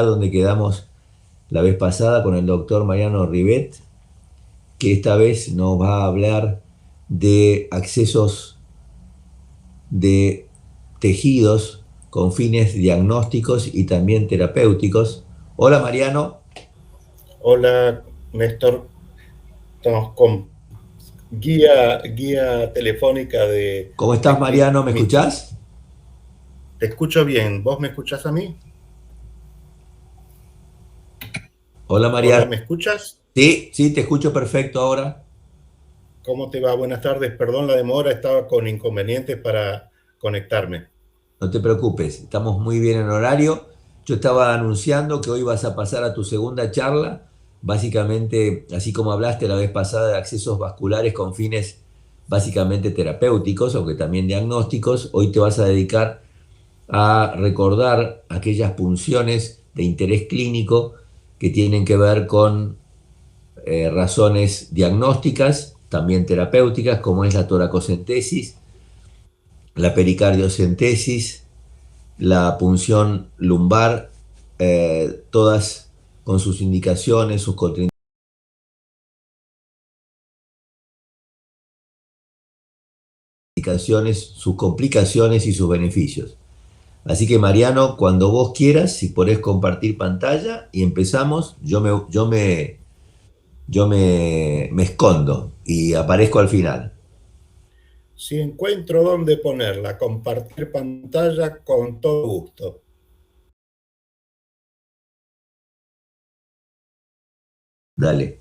donde quedamos la vez pasada con el doctor Mariano Rivet, que esta vez nos va a hablar de accesos de tejidos con fines diagnósticos y también terapéuticos. Hola Mariano, Hola, Néstor. Estamos con guía telefónica ¿cómo estás de Click Mariano? ¿Me Meeting. escuchás? Te escucho bien. ¿Vos me escuchás a mí? Hola Hola, Mariano. ¿me escuchas? Sí, sí, te escucho perfecto ahora. ¿Cómo te va? Buenas tardes. Perdón la demora, estaba con inconvenientes para conectarme. No te preocupes, estamos muy bien en horario. Yo estaba anunciando que hoy vas a pasar a tu segunda charla, básicamente, así como hablaste la vez pasada de accesos vasculares con fines básicamente terapéuticos o que también diagnósticos, hoy te vas a dedicar a recordar aquellas punciones de interés clínico que tienen que ver con razones diagnósticas, también terapéuticas, como es la toracocentesis, la pericardiocentesis, la punción lumbar, todas con sus indicaciones, sus contraindicaciones, sus complicaciones y sus beneficios. Así que Mariano, cuando vos quieras, si podés compartir pantalla y empezamos, me escondo y aparezco al final. Si encuentro dónde ponerla, compartir pantalla con todo gusto. Dale.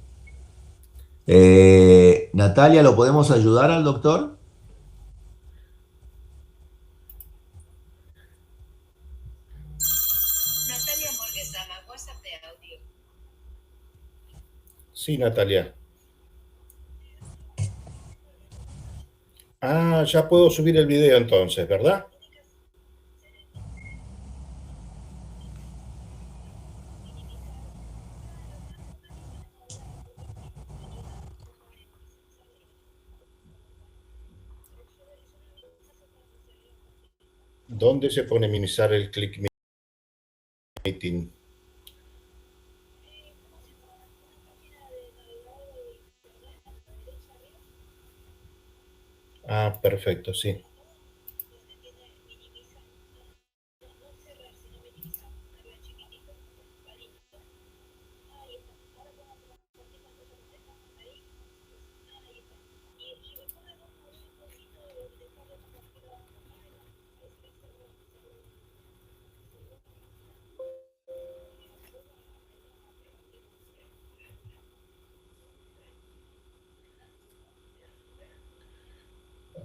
Natalia, ¿lo podemos ayudar al doctor? Sí, Natalia. Ah, ya puedo subir el video entonces, ¿verdad? ¿Dónde se pone minimizar el Click Meeting? Ah, perfecto, sí.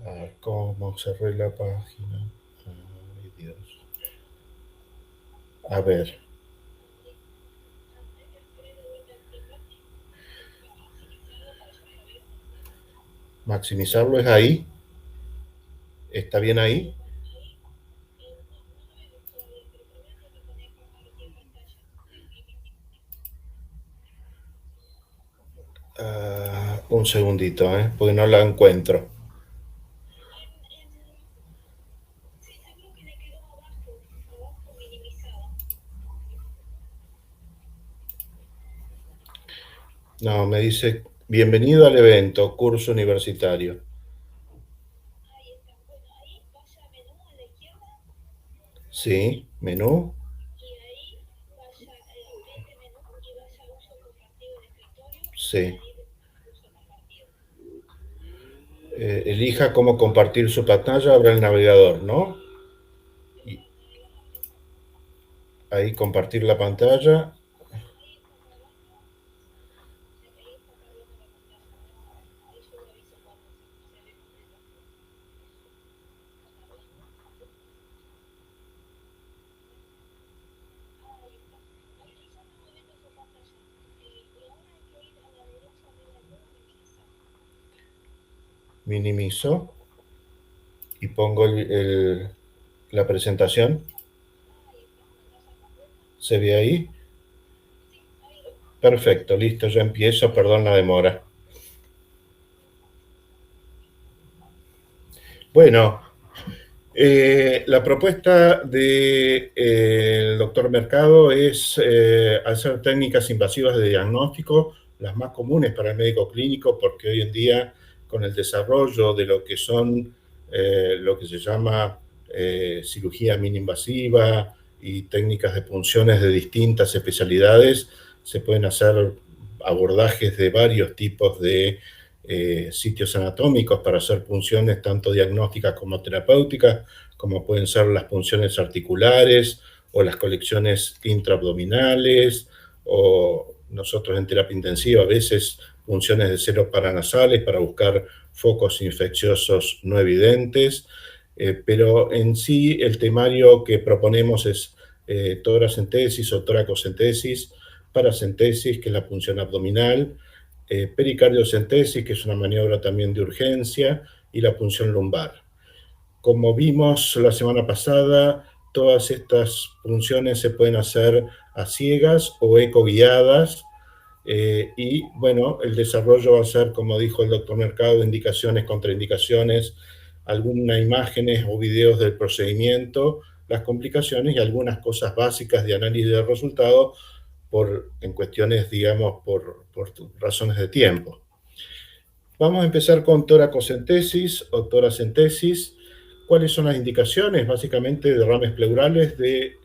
Ah, ¿cómo cerré la página? Ay, Dios. A ver, maximizarlo es ahí. ¿Está bien ahí? Un segundito, porque no la encuentro. No, me dice, bienvenido al evento, curso universitario. Sí, menú. Sí. Elija cómo compartir su pantalla, abra el navegador, ¿no? Y ahí compartir la pantalla. Minimizo y pongo la presentación. ¿Se ve ahí? Perfecto, listo, ya empiezo, perdón la demora. Bueno, La propuesta del doctor Mercado es hacer técnicas invasivas de diagnóstico, las más comunes para el médico clínico, porque hoy en día con el desarrollo de lo que son lo que se llama cirugía mini-invasiva y técnicas de punciones de distintas especialidades, se pueden hacer abordajes de varios tipos de sitios anatómicos para hacer punciones tanto diagnósticas como terapéuticas, como pueden ser las punciones articulares o las colecciones intraabdominales, o nosotros en terapia intensiva a veces punciones de senos paranasales para buscar focos infecciosos no evidentes, pero en sí el temario que proponemos es toracentesis o toracocentesis, paracentesis, que es la punción abdominal, pericardiocentesis, que es una maniobra también de urgencia, y la punción lumbar. Como vimos la semana pasada, todas estas punciones se pueden hacer a ciegas o ecoguiadas, y bueno, el desarrollo va a ser, como dijo el doctor Mercado, indicaciones, contraindicaciones, algunas imágenes o videos del procedimiento, las complicaciones y algunas cosas básicas de análisis de resultados en cuestiones, digamos, por razones de tiempo. Vamos a empezar con toracocentesis o toracentesis. ¿Cuáles son las indicaciones? Básicamente derrames pleurales de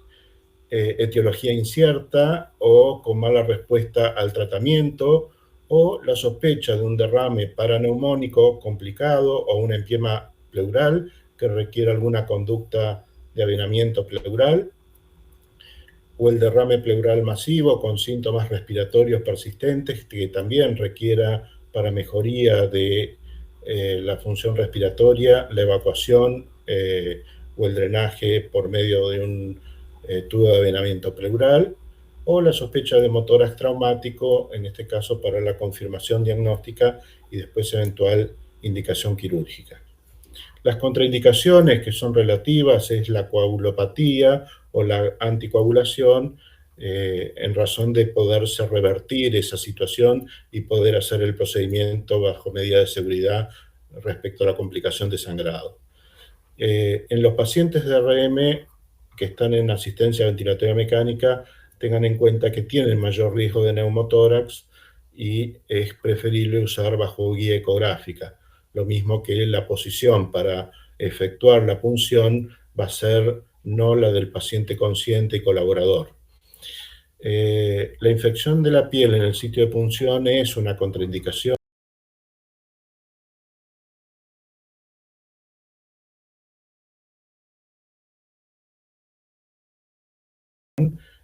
etiología incierta o con mala respuesta al tratamiento, o la sospecha de un derrame paraneumónico complicado o un empiema pleural que requiere alguna conducta de avenamiento pleural, o el derrame pleural masivo con síntomas respiratorios persistentes que también requiera para mejoría de la función respiratoria, la evacuación o el drenaje por medio de un tubo de avenamiento pleural, o la sospecha de motórax traumático, en este caso para la confirmación diagnóstica y después eventual indicación quirúrgica. Las contraindicaciones que son relativas es la coagulopatía o la anticoagulación, en razón de poderse revertir esa situación y poder hacer el procedimiento bajo medida de seguridad respecto a la complicación de sangrado. En los pacientes de RM que están en asistencia ventilatoria mecánica, tengan en cuenta que tienen mayor riesgo de neumotórax y es preferible usar bajo guía ecográfica. Lo mismo que la posición para efectuar la punción va a ser no la del paciente consciente y colaborador. La infección de la piel en el sitio de punción es una contraindicación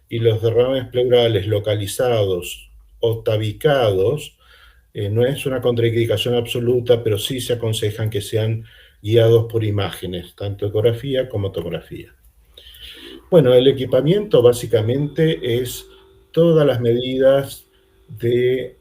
y los derrames pleurales localizados o tabicados no es una contraindicación absoluta, pero sí se aconsejan que sean guiados por imágenes, tanto ecografía como tomografía. Bueno, el equipamiento básicamente es todas las medidas de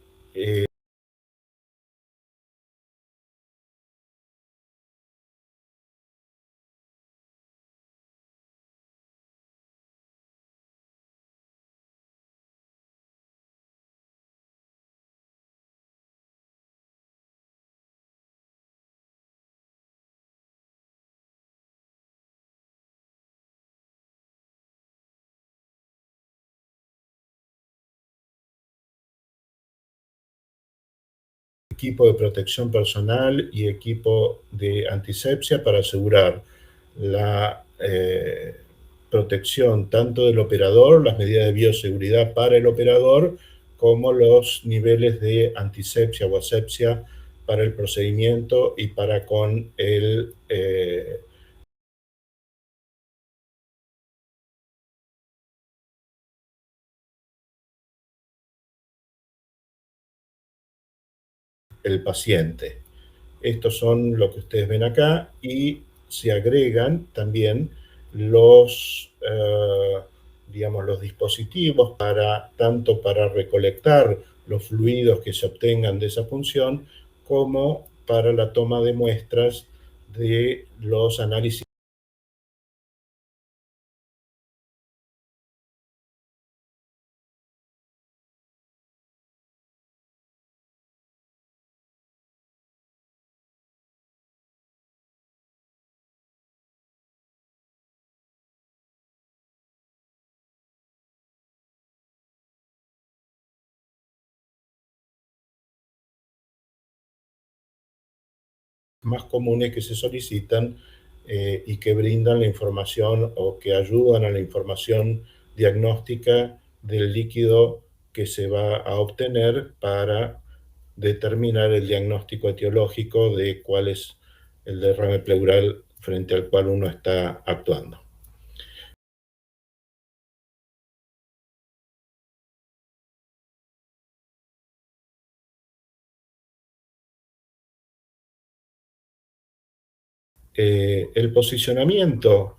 equipo de protección personal y equipo de antisepsia para asegurar la protección tanto del operador, las medidas de bioseguridad para el operador, como los niveles de antisepsia o asepsia para el procedimiento y para con el paciente. Estos son lo que ustedes ven acá y se agregan también los, digamos, los dispositivos para, tanto para recolectar los fluidos que se obtengan de esa punción como para la toma de muestras de los análisis más comunes que se solicitan y que brindan la información o que ayudan a la información diagnóstica del líquido que se va a obtener para determinar el diagnóstico etiológico de cuál es el derrame pleural frente al cual uno está actuando. El posicionamiento,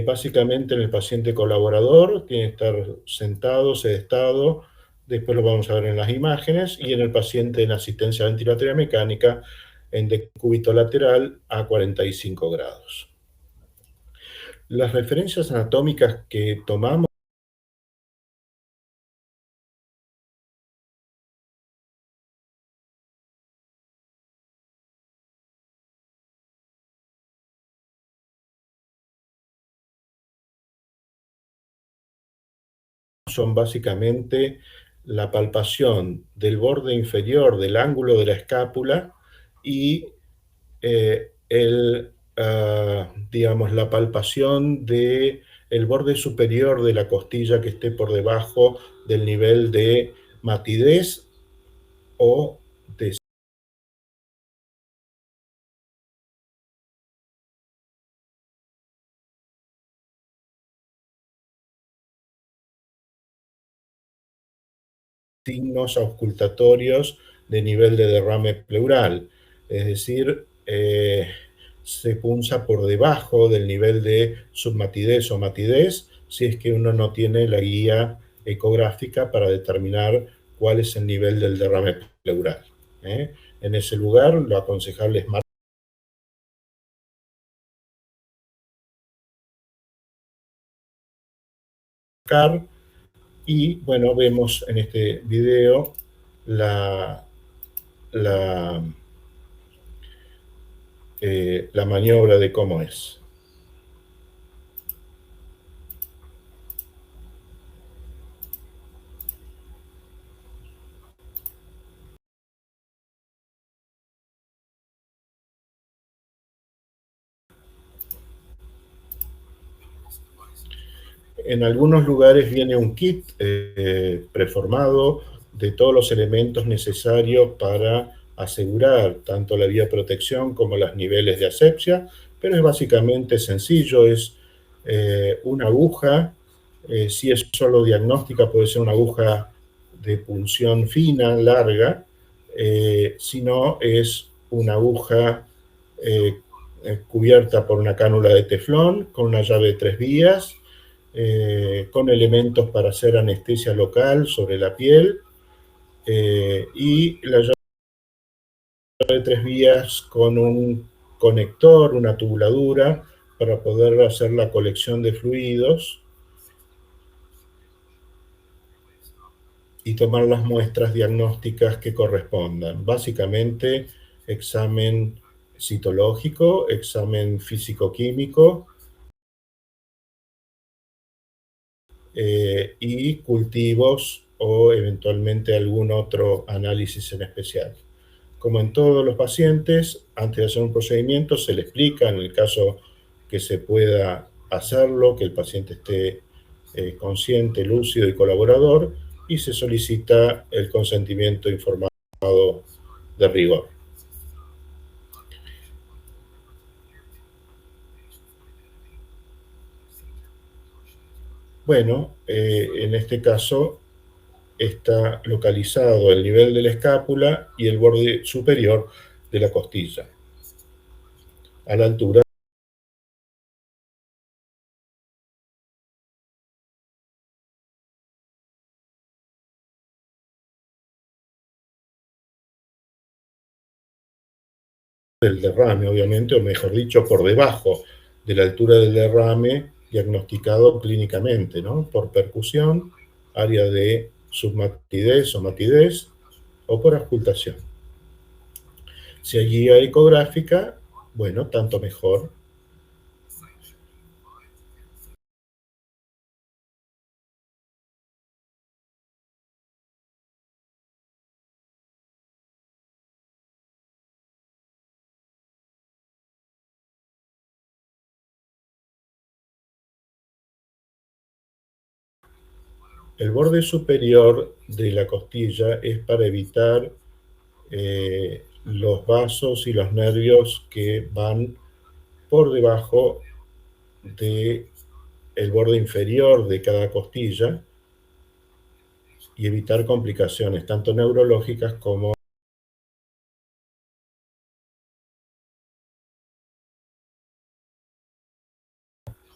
básicamente en el paciente colaborador, tiene que estar sentado, sedestado, después lo vamos a ver en las imágenes, y en el paciente en asistencia ventilatoria mecánica, en decúbito lateral a 45 grados. Las referencias anatómicas que tomamos son básicamente la palpación del borde inferior del ángulo de la escápula y digamos, la palpación del borde superior de la costilla que esté por debajo del nivel de matidez o de signos auscultatorios de nivel de derrame pleural. Es decir, se punza por debajo del nivel de submatidez o matidez si es que uno no tiene la guía ecográfica para determinar cuál es el nivel del derrame pleural. En ese lugar, lo aconsejable es marcar y, bueno, vemos en este video la, la, la maniobra de cómo es. En algunos lugares viene un kit preformado de todos los elementos necesarios para asegurar tanto la vía de protección como los niveles de asepsia, pero es básicamente sencillo, es una aguja, si es solo diagnóstica puede ser una aguja de punción fina, larga, si no es una aguja cubierta por una cánula de teflón con una llave de 3 vías, con elementos para hacer anestesia local sobre la piel, y la llave de 3 vías con un conector, una tubuladura, para poder hacer la colección de fluidos y tomar las muestras diagnósticas que correspondan. Básicamente, examen citológico, examen físico-químico, y cultivos o eventualmente algún otro análisis en especial. Como en todos los pacientes, antes de hacer un procedimiento se le explica, en el caso que se pueda hacerlo, que el paciente esté consciente, lúcido y colaborador, y se solicita el consentimiento informado de rigor. Bueno, en este caso está localizado el nivel de la escápula y el borde superior de la costilla, a la altura del derrame, obviamente, o mejor dicho, por debajo de la altura del derrame diagnosticado clínicamente, ¿no? Por percusión, área de submatidez o matidez, o por auscultación. Si hay guía ecográfica, bueno, tanto mejor. El borde superior de la costilla es para evitar los vasos y los nervios que van por debajo del borde inferior de cada costilla y evitar complicaciones tanto neurológicas como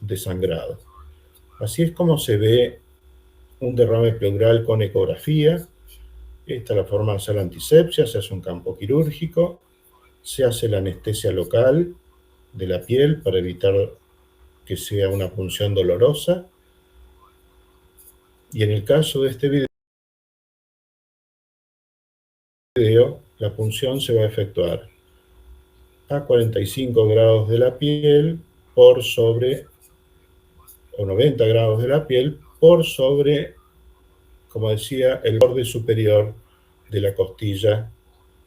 de sangrado. Así es como se ve un derrame pleural con ecografía. Esta es la forma de hacer la antisepsia, se hace un campo quirúrgico, se hace la anestesia local de la piel para evitar que sea una punción dolorosa. Y en el caso de este video, la punción se va a efectuar a 45 grados de la piel por sobre, o 90 grados de la piel por sobre, como decía, el borde superior de la costilla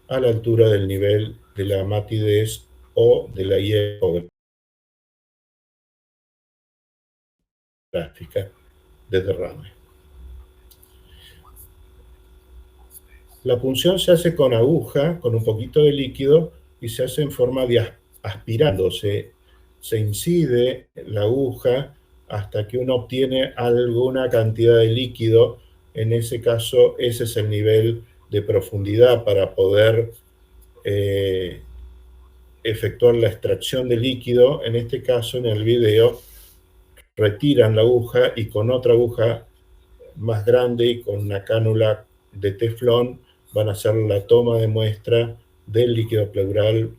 a la altura del nivel de la matidez o de la hielográfica de derrame. La punción se hace con aguja, con un poquito de líquido, y se hace en forma de aspirando. Se incide la aguja hasta que uno obtiene alguna cantidad de líquido. En ese caso, ese es el nivel de profundidad para poder efectuar la extracción de líquido. En este caso, en el video, retiran la aguja y con otra aguja más grande y con una cánula de teflón van a hacer la toma de muestra del líquido pleural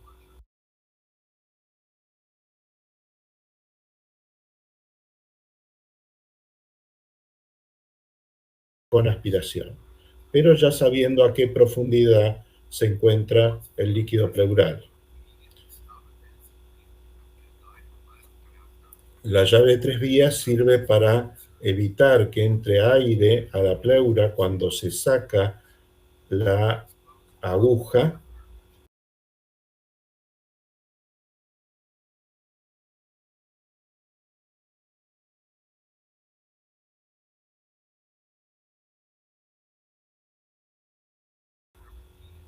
con aspiración, pero ya sabiendo a qué profundidad se encuentra el líquido pleural. La llave de 3 vías sirve para evitar que entre aire a la pleura cuando se saca la aguja.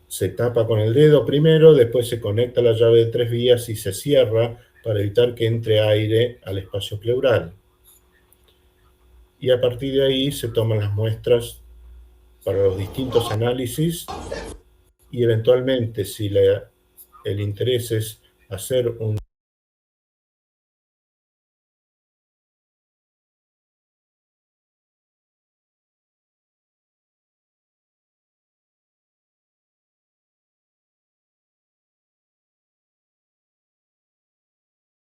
Se tapa con el dedo primero, después se conecta la llave de 3 vías y se cierra para evitar que entre aire al espacio pleural. Y a partir de ahí se toman las muestras para los distintos análisis y eventualmente, si el interés es hacer un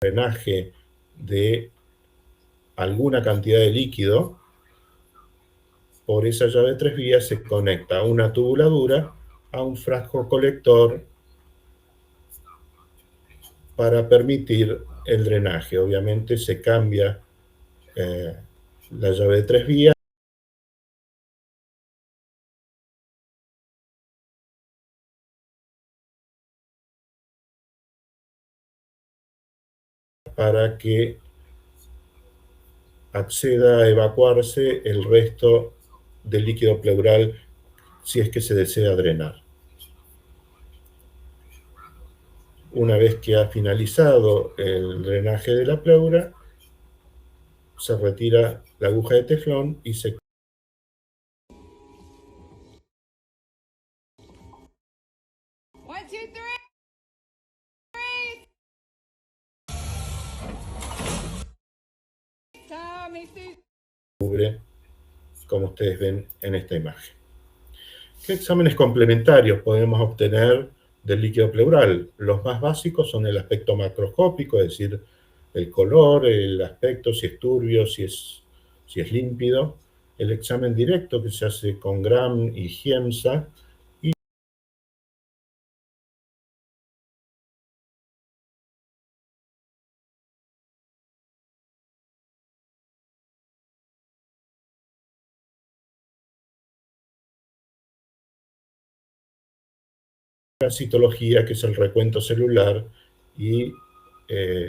drenaje de alguna cantidad de líquido, por esa llave de 3 vías se conecta una tubuladura a un frasco colector para permitir el drenaje. Obviamente se cambia la llave de 3 vías para que acceda a evacuarse el resto del líquido pleural si es que se desea drenar. Una vez que ha finalizado el drenaje de la pleura, se retira la aguja de teflón y se cubre, como ustedes ven en esta imagen. ¿Qué exámenes complementarios podemos obtener del líquido pleural? Los más básicos son el aspecto macroscópico, es decir, el color, el aspecto, si es turbio, si es límpido. El examen directo que se hace con Gram y Giemsa. Y la citología, que es el recuento celular, y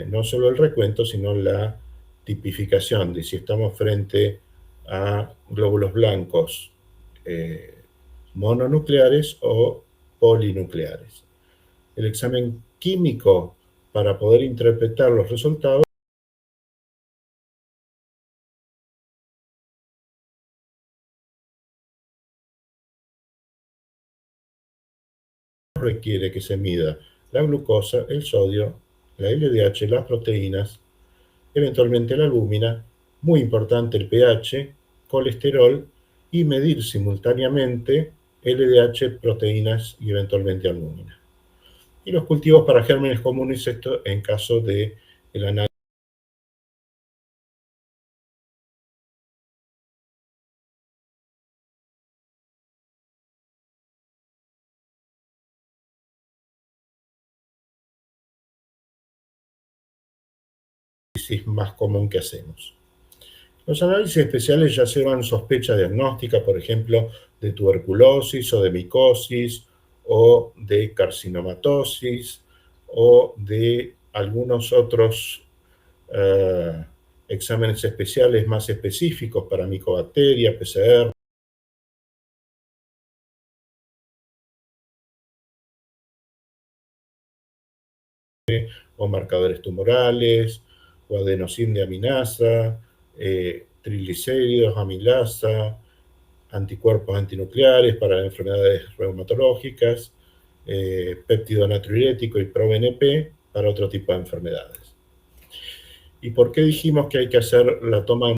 no solo el recuento, sino la tipificación de si estamos frente a glóbulos blancos mononucleares o polinucleares. El examen químico para poder interpretar los resultados requiere que se mida la glucosa, el sodio, la LDH, las proteínas, eventualmente la albúmina, muy importante el pH, colesterol y medir simultáneamente LDH, proteínas y eventualmente albúmina. Y los cultivos para gérmenes comunes, esto en caso de el análisis más común que hacemos. Los análisis especiales ya llevan sospecha diagnóstica, por ejemplo, de tuberculosis o de micosis o de carcinomatosis o de algunos otros exámenes especiales más específicos para micobacteria, PCR, o marcadores tumorales, o adenosín de aminasa, triglicéridos, amilasa, anticuerpos antinucleares para enfermedades reumatológicas, péptido natriurético y ProBNP para otro tipo de enfermedades. ¿Y por qué dijimos que hay que hacer la toma de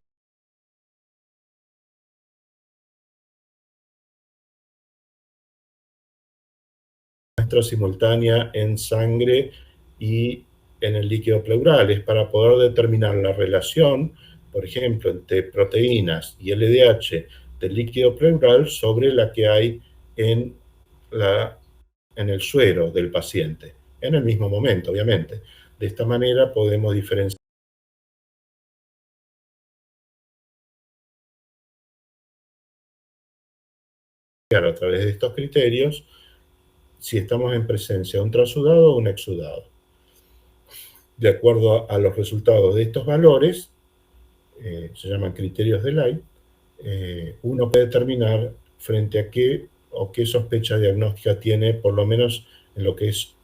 muestra simultánea en sangre y en el líquido pleural? Es para poder determinar la relación, por ejemplo, entre proteínas y LDH del líquido pleural sobre la que hay en el suero del paciente, en el mismo momento, obviamente. De esta manera podemos diferenciar a través de estos criterios si estamos en presencia de un transudado o un exudado. De acuerdo a los resultados de estos valores, se llaman criterios de Light, uno puede determinar frente a qué o qué sospecha diagnóstica tiene, por lo menos en lo que es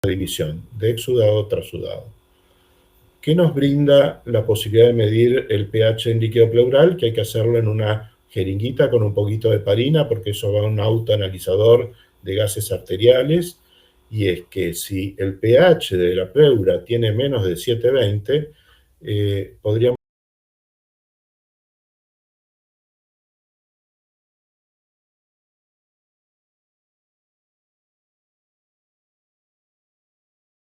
división de exudado trasudado. ¿Qué nos brinda la posibilidad de medir el pH en líquido pleural? Que hay que hacerlo en una jeringuita con un poquito de heparina, porque eso va a un autoanalizador de gases arteriales, y es que si el pH de la pleura tiene menos de 720, podríamos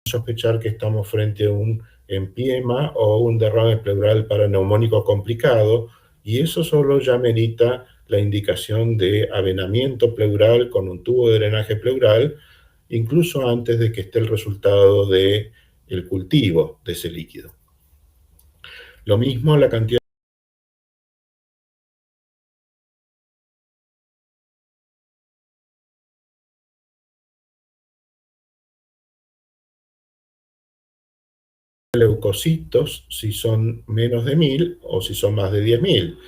sospechar que estamos frente a un empiema o un derrame pleural paraneumónico complicado, y eso solo ya merita la indicación de avenamiento pleural con un tubo de drenaje pleural, incluso antes de que esté el resultado del cultivo de ese líquido. Lo mismo la cantidad de leucocitos, si son menos de 1000 o si son más de 10.000.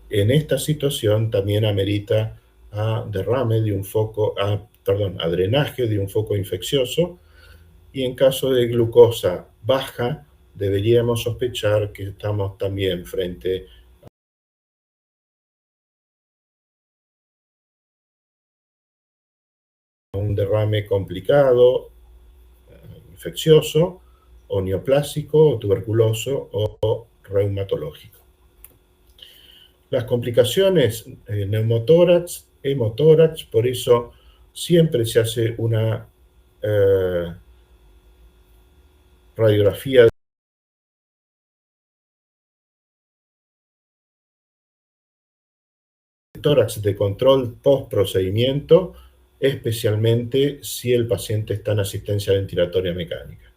En esta situación también amerita a derrame de un foco, a drenaje de un foco infeccioso, y en caso de glucosa baja deberíamos sospechar que estamos también frente a un derrame complicado, infeccioso, o neoplásico, o tuberculoso, o reumatológico. Las complicaciones, neumotórax, hemotórax, por eso siempre se hace una radiografía de tórax de control post procedimiento, especialmente si el paciente está en asistencia ventilatoria mecánica.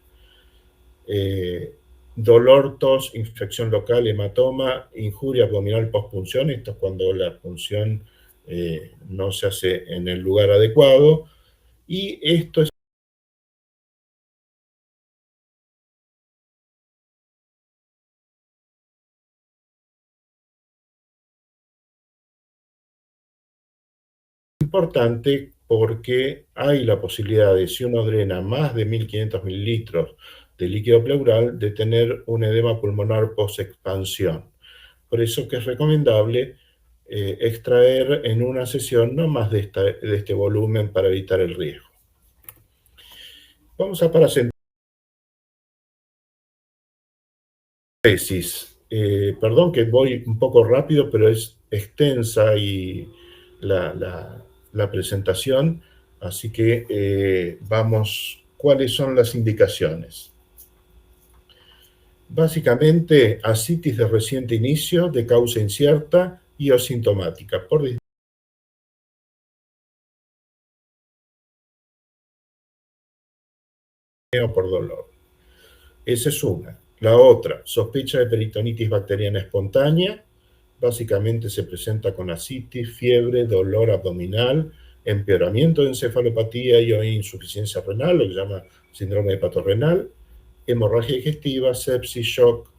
dolor, tos, infección local, hematoma, injuria abdominal postpunción. Esto es cuando la punción no se hace en el lugar adecuado. Y esto es importante porque hay la posibilidad de, si uno drena más de 1500 mililitros de líquido pleural, de tener un edema pulmonar post-expansión. Por eso que es recomendable extraer en una sesión no más de este volumen para evitar el riesgo. Vamos a paracentesis. Perdón que voy un poco rápido, pero es extensa y la presentación, así que vamos, ¿cuáles son las indicaciones? Básicamente, ascitis de reciente inicio, de causa incierta y asintomática, por disminución o por dolor. Esa es una. La otra, sospecha de peritonitis bacteriana espontánea, básicamente se presenta con ascitis, fiebre, dolor abdominal, empeoramiento de encefalopatía y o insuficiencia renal, lo que se llama síndrome hepatorrenal, hemorragia digestiva, sepsis, shock,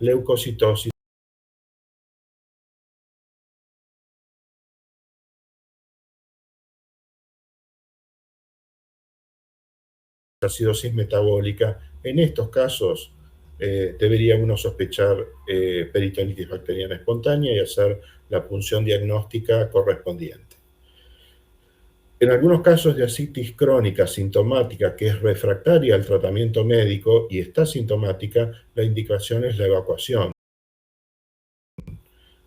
leucocitosis, acidosis metabólica. En estos casos debería uno sospechar peritonitis bacteriana espontánea y hacer la punción diagnóstica correspondiente. En algunos casos de ascitis crónica sintomática que es refractaria al tratamiento médico y está sintomática, la indicación es la evacuación,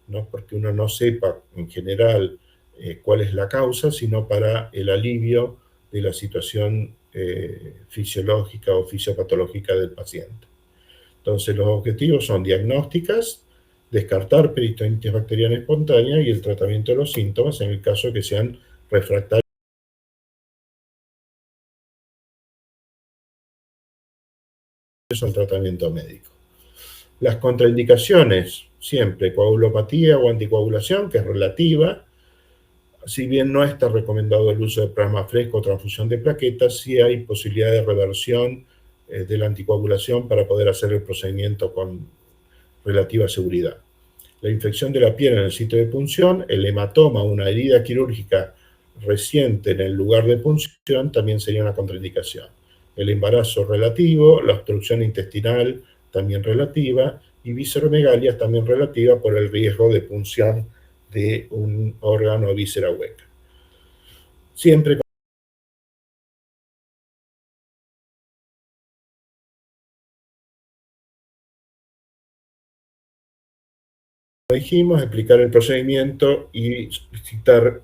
no porque uno no sepa en general cuál es la causa, sino para el alivio de la situación fisiológica o fisiopatológica del paciente. Entonces, los objetivos son diagnósticas, descartar peritonitis bacteriana espontánea y el tratamiento de los síntomas en el caso de que sean refractarios al tratamiento médico. Las contraindicaciones, siempre coagulopatía o anticoagulación, que es relativa. Si bien no está recomendado el uso de plasma fresco o transfusión de plaquetas, sí hay posibilidad de reversión de la anticoagulación para poder hacer el procedimiento con relativa seguridad. La infección de la piel en el sitio de punción, el hematoma, una herida quirúrgica reciente en el lugar de punción, también sería una contraindicación. El embarazo relativo, la obstrucción intestinal también relativa y visceromegalia también relativa por el riesgo de punción de un órgano o víscera hueca. Siempre, como dijimos, explicar el procedimiento y solicitar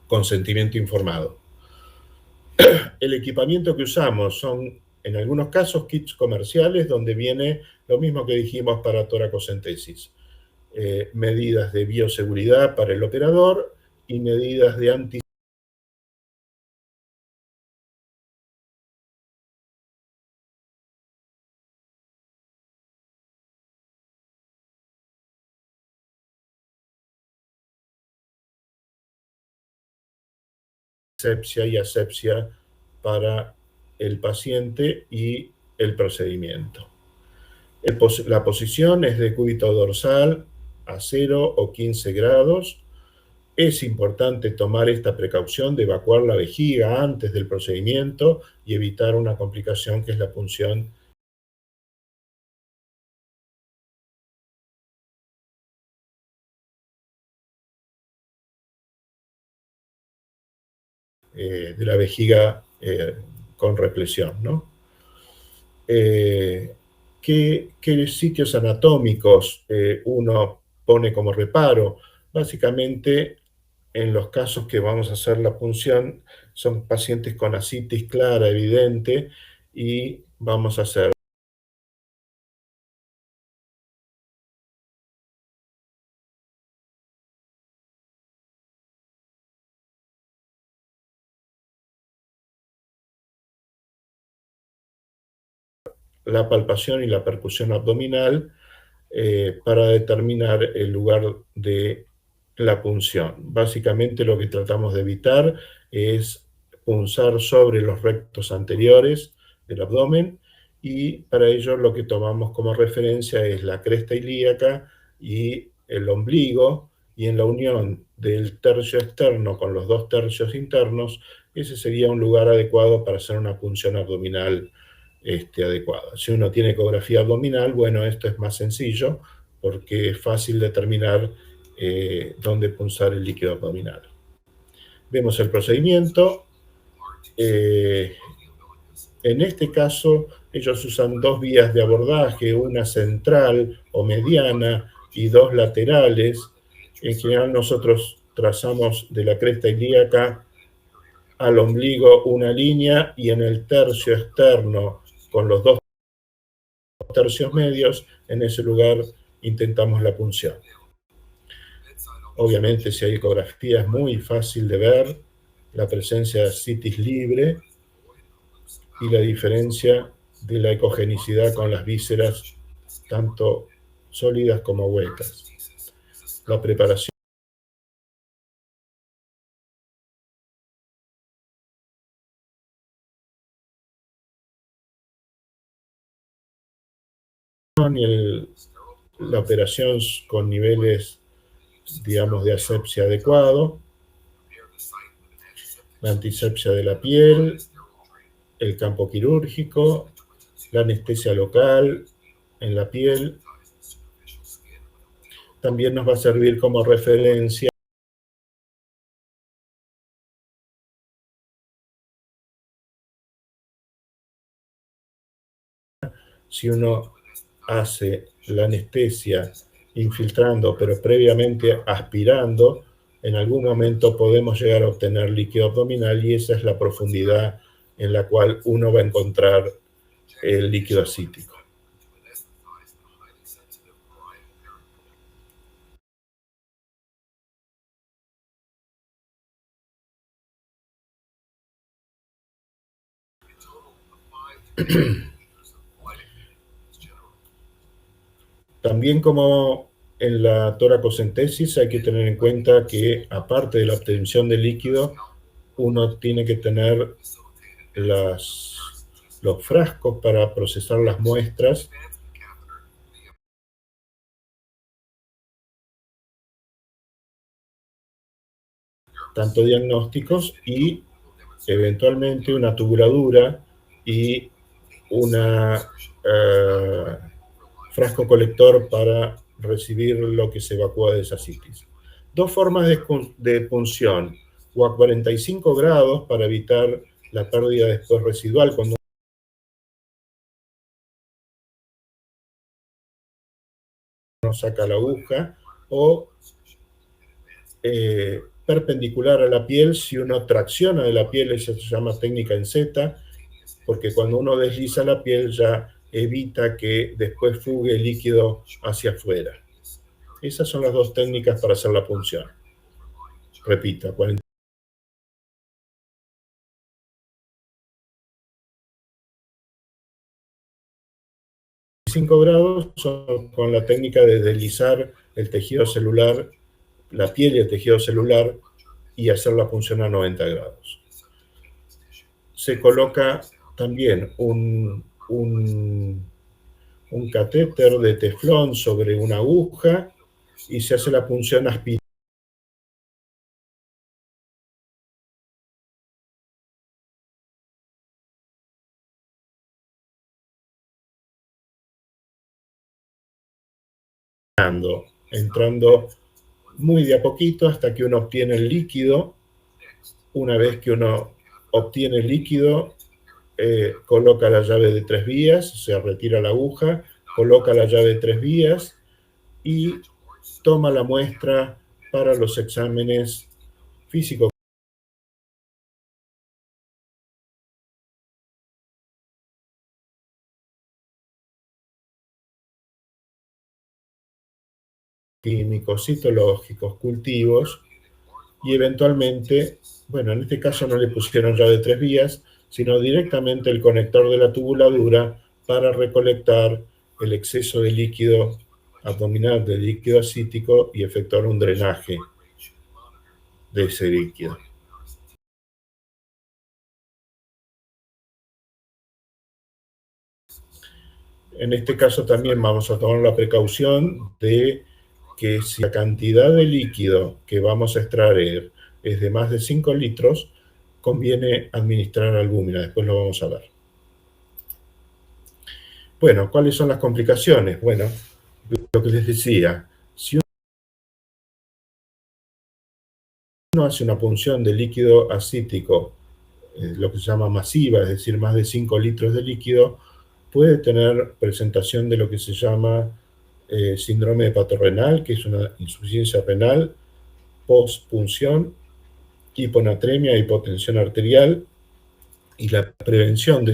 consentimiento informado. El equipamiento que usamos son, en algunos casos, kits comerciales donde viene lo mismo que dijimos para toracocentesis. Medidas de bioseguridad para el operador y medidas de antisepsia y asepsia para el paciente y el procedimiento. La posición es de cúbito dorsal a 0 o 15 grados. Es importante tomar esta precaución de evacuar la vejiga antes del procedimiento y evitar una complicación que es la punción de la vejiga con represión, ¿no? ¿Qué sitios anatómicos uno pone como reparo? Básicamente, en los casos que vamos a hacer la punción, son pacientes con ascitis clara, evidente, y vamos a hacer la palpación y la percusión abdominal para determinar el lugar de la punción. Básicamente lo que tratamos de evitar es punzar sobre los rectos anteriores del abdomen, y para ello lo que tomamos como referencia es la cresta ilíaca y el ombligo, y en la unión del tercio externo con los 2 tercios internos, ese sería un lugar adecuado para hacer una punción abdominal adecuada. Si uno tiene ecografía abdominal, bueno, esto es más sencillo porque es fácil determinar dónde punzar el líquido abdominal. Vemos el procedimiento. En este caso, ellos usan 2 vías de abordaje, una central o mediana y 2 laterales. En general nosotros trazamos de la cresta ilíaca al ombligo una línea, y en el tercio externo con los 2 tercios medios, en ese lugar intentamos la punción. Obviamente, si hay ecografía es muy fácil de ver la presencia de ascitis libre y la diferencia de la ecogenicidad con las vísceras, tanto sólidas como huecas. La preparación y la operación con niveles, digamos, de asepsia adecuado, la antisepsia de la piel, el campo quirúrgico, la anestesia local en la piel. También nos va a servir como referencia si uno hace la anestesia infiltrando, pero previamente aspirando. En algún momento podemos llegar a obtener líquido abdominal, y esa es la profundidad en la cual uno va a encontrar el líquido ascítico. También, como en la toracocentesis, hay que tener en cuenta que, aparte de la obtención de líquido, uno tiene que tener los frascos para procesar las muestras, tanto diagnósticos y eventualmente una tubuladura y una frasco colector para recibir lo que se evacúa de esa ascitis. 2 formas de punción: o a 45 grados para evitar la pérdida después residual cuando uno saca la aguja, o perpendicular a la piel si uno tracciona de la piel. Eso se llama técnica en Z, porque cuando uno desliza la piel ya evita que después fugue el líquido hacia afuera. Esas son las 2 técnicas para hacer la punción. Repito, 45 grados son con la técnica de deslizar el tejido celular, la piel y el tejido celular, y hacer la punción a 90 grados. Se coloca también un catéter de teflón sobre una aguja y se hace la punción aspirando. Entrando muy de a poquito hasta que uno obtiene el líquido. Una vez que uno obtiene el líquido, coloca la llave de 3 vías, se retira la aguja, coloca la llave de 3 vías y toma la muestra para los exámenes físicos químicos, citológicos, cultivos, y eventualmente, bueno, en este caso no le pusieron llave de 3 vías, sino directamente el conector de la tubuladura para recolectar el exceso de líquido abdominal, de líquido ascítico, y efectuar un drenaje de ese líquido. En este caso también vamos a tomar la precaución de que si la cantidad de líquido que vamos a extraer es de más de 5 litros, conviene administrar albúmina. Después lo vamos a ver. Bueno, ¿cuáles son las complicaciones? Bueno, lo que les decía, si uno hace una punción de líquido ascítico, lo que se llama masiva, es decir, más de 5 litros de líquido, puede tener presentación de lo que se llama síndrome hepatorenal, que es una insuficiencia renal post-punción, hiponatremia, hipotensión arterial, y la prevención de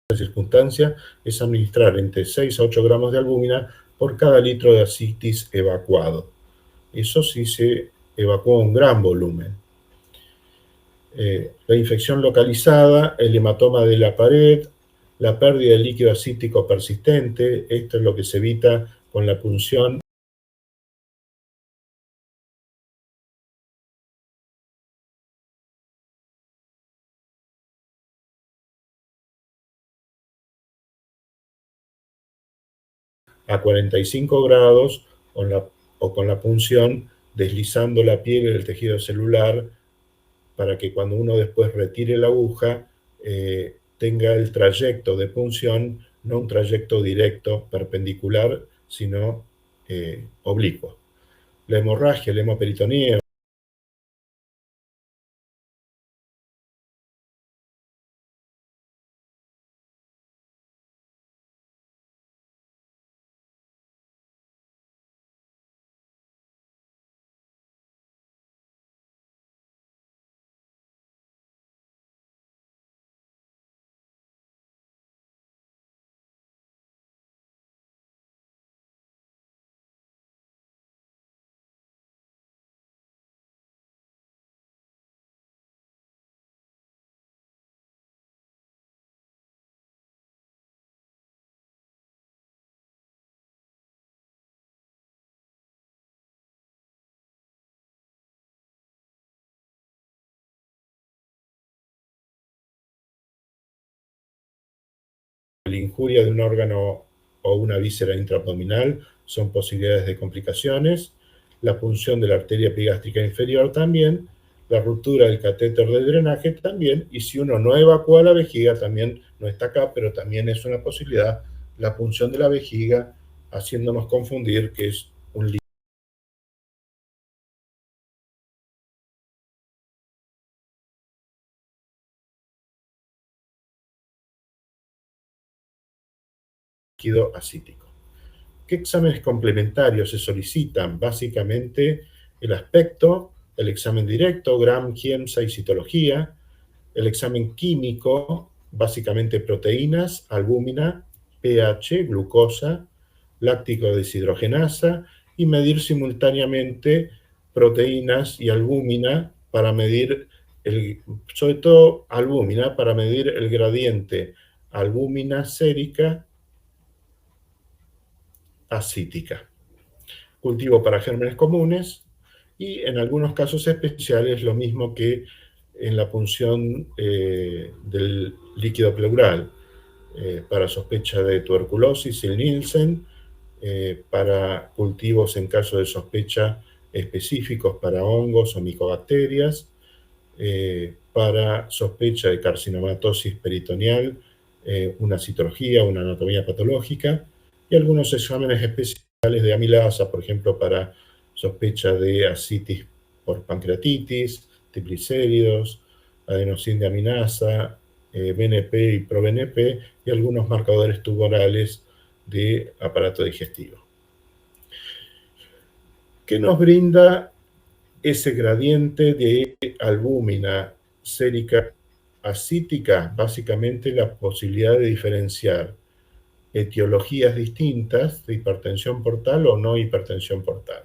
esta circunstancia es administrar entre 6 a 8 gramos de albúmina por cada litro de ascitis evacuado. Eso sí se evacúa un gran volumen. La infección localizada, el hematoma de la pared, la pérdida de líquido ascítico persistente, esto es lo que se evita con la punción a 45 grados o con la punción deslizando la piel y el tejido celular para que cuando uno después retire la aguja tenga el trayecto de punción, no un trayecto directo perpendicular, sino oblicuo. La hemorragia, el hemoperitoneo, la injuria de un órgano o una víscera intraabdominal son posibilidades de complicaciones, la punción de la arteria epigástrica inferior también, la ruptura del catéter de drenaje también, y si uno no evacúa la vejiga, también no está acá, pero también es una posibilidad, la punción de la vejiga, haciéndonos confundir que es un líquido ascítico. ¿Qué exámenes complementarios se solicitan? Básicamente el aspecto, el examen directo, Gram, Giemsa y citología, el examen químico, básicamente proteínas, albúmina, pH, glucosa, láctico deshidrogenasa, y medir simultáneamente proteínas y albúmina para medir, sobre todo albúmina, para medir el gradiente albúmina sérica ascítica. Cultivo para gérmenes comunes y en algunos casos especiales lo mismo que en la punción del líquido pleural, para sospecha de tuberculosis, el Nielsen, para cultivos en caso de sospecha específicos para hongos o micobacterias, para sospecha de carcinomatosis peritoneal, una citología, una anatomía patológica, y algunos exámenes especiales de amilasa, por ejemplo, para sospecha de ascitis por pancreatitis, triglicéridos, adenosín de aminasa, BNP y proBNP, y algunos marcadores tumorales de aparato digestivo. ¿Qué nos brinda ese gradiente de albúmina sérica ascítica? Básicamente la posibilidad de diferenciar etiologías distintas de hipertensión portal o no hipertensión portal.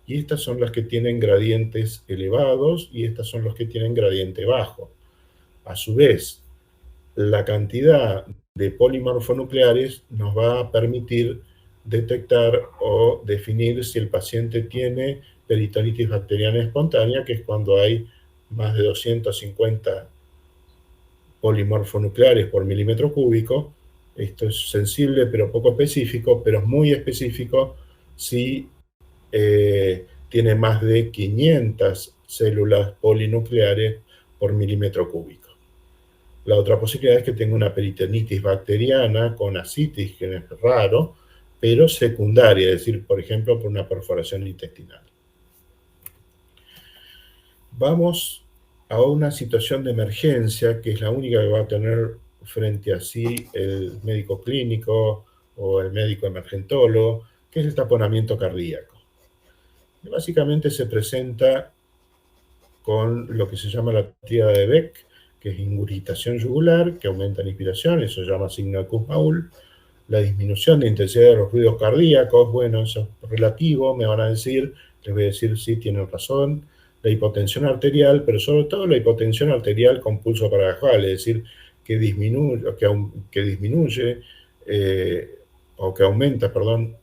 y estas son las que tienen gradientes elevados y estas son las que tienen gradiente bajo. A su vez, la cantidad de polimorfonucleares nos va a permitir detectar o definir si el paciente tiene peritonitis bacteriana espontánea, que es cuando hay más de 250 polimorfonucleares por milímetro cúbico. Esto es sensible pero poco específico, pero es muy específico si tiene más de 500 células polinucleares por milímetro cúbico. La otra posibilidad es que tenga una peritonitis bacteriana con ascitis, que es raro, pero secundaria, es decir, por ejemplo, por una perforación intestinal. Vamos a una situación de emergencia, que es la única que va a tener frente a sí el médico clínico o el médico emergentólogo, que es el taponamiento cardíaco. Y básicamente se presenta con lo que se llama la tríada de Beck, que es ingurgitación yugular, que aumenta la inspiración, eso se llama signo de Kussmaul. La disminución de intensidad de los ruidos cardíacos, bueno, eso es relativo, me van a decir, les voy a decir sí, tienen razón. La hipotensión arterial, pero sobre todo la hipotensión arterial con pulso paradojal, es decir, que disminuye, o que aumenta, perdón,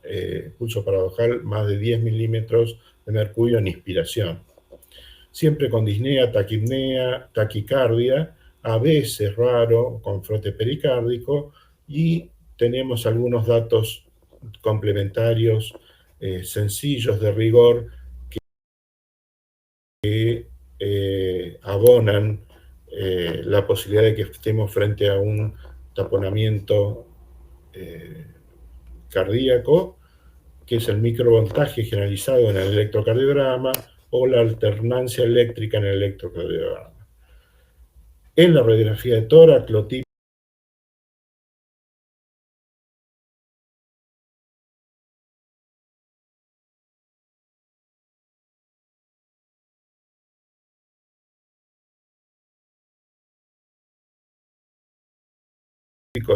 pulso paradojal más de 10 milímetros de mercurio en inspiración. Siempre con disnea, taquipnea, taquicardia, a veces raro, con frote pericárdico, y tenemos algunos datos complementarios sencillos de rigor que abonan la posibilidad de que estemos frente a un taponamiento cardíaco, que es el microvoltaje generalizado en el electrocardiograma o la alternancia eléctrica en el electrocardiograma. En la radiografía de tórax, lo típico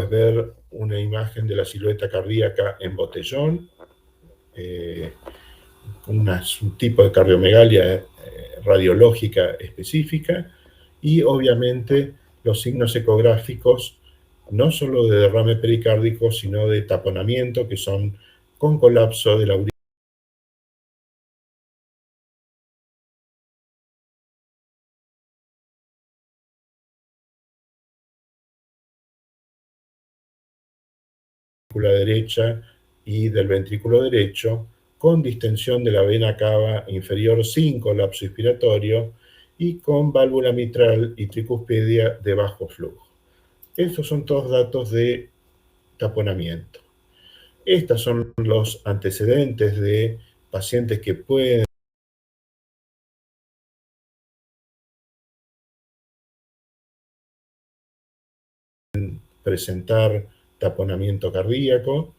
es ver una imagen de la silueta cardíaca en botellón, un tipo de cardiomegalia radiológica específica, y obviamente los signos ecográficos, no solo de derrame pericárdico, sino de taponamiento, que son con colapso de la aurícula derecha y del ventrículo derecho, con distensión de la vena cava inferior sin colapso inspiratorio y con válvula mitral y tricuspidia de bajo flujo. Estos son todos datos de taponamiento. Estos son los antecedentes de pacientes que pueden presentar taponamiento cardíaco.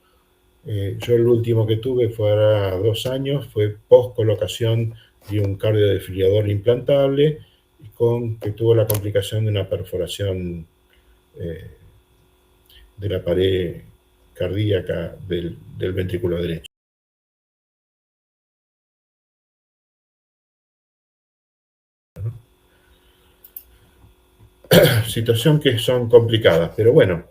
Yo el último que tuve fue ahora 2 años, fue post colocación de un cardiodesfibrilador implantable, que tuvo la complicación de una perforación de la pared cardíaca del ventrículo derecho. Situación que son complicadas, pero bueno.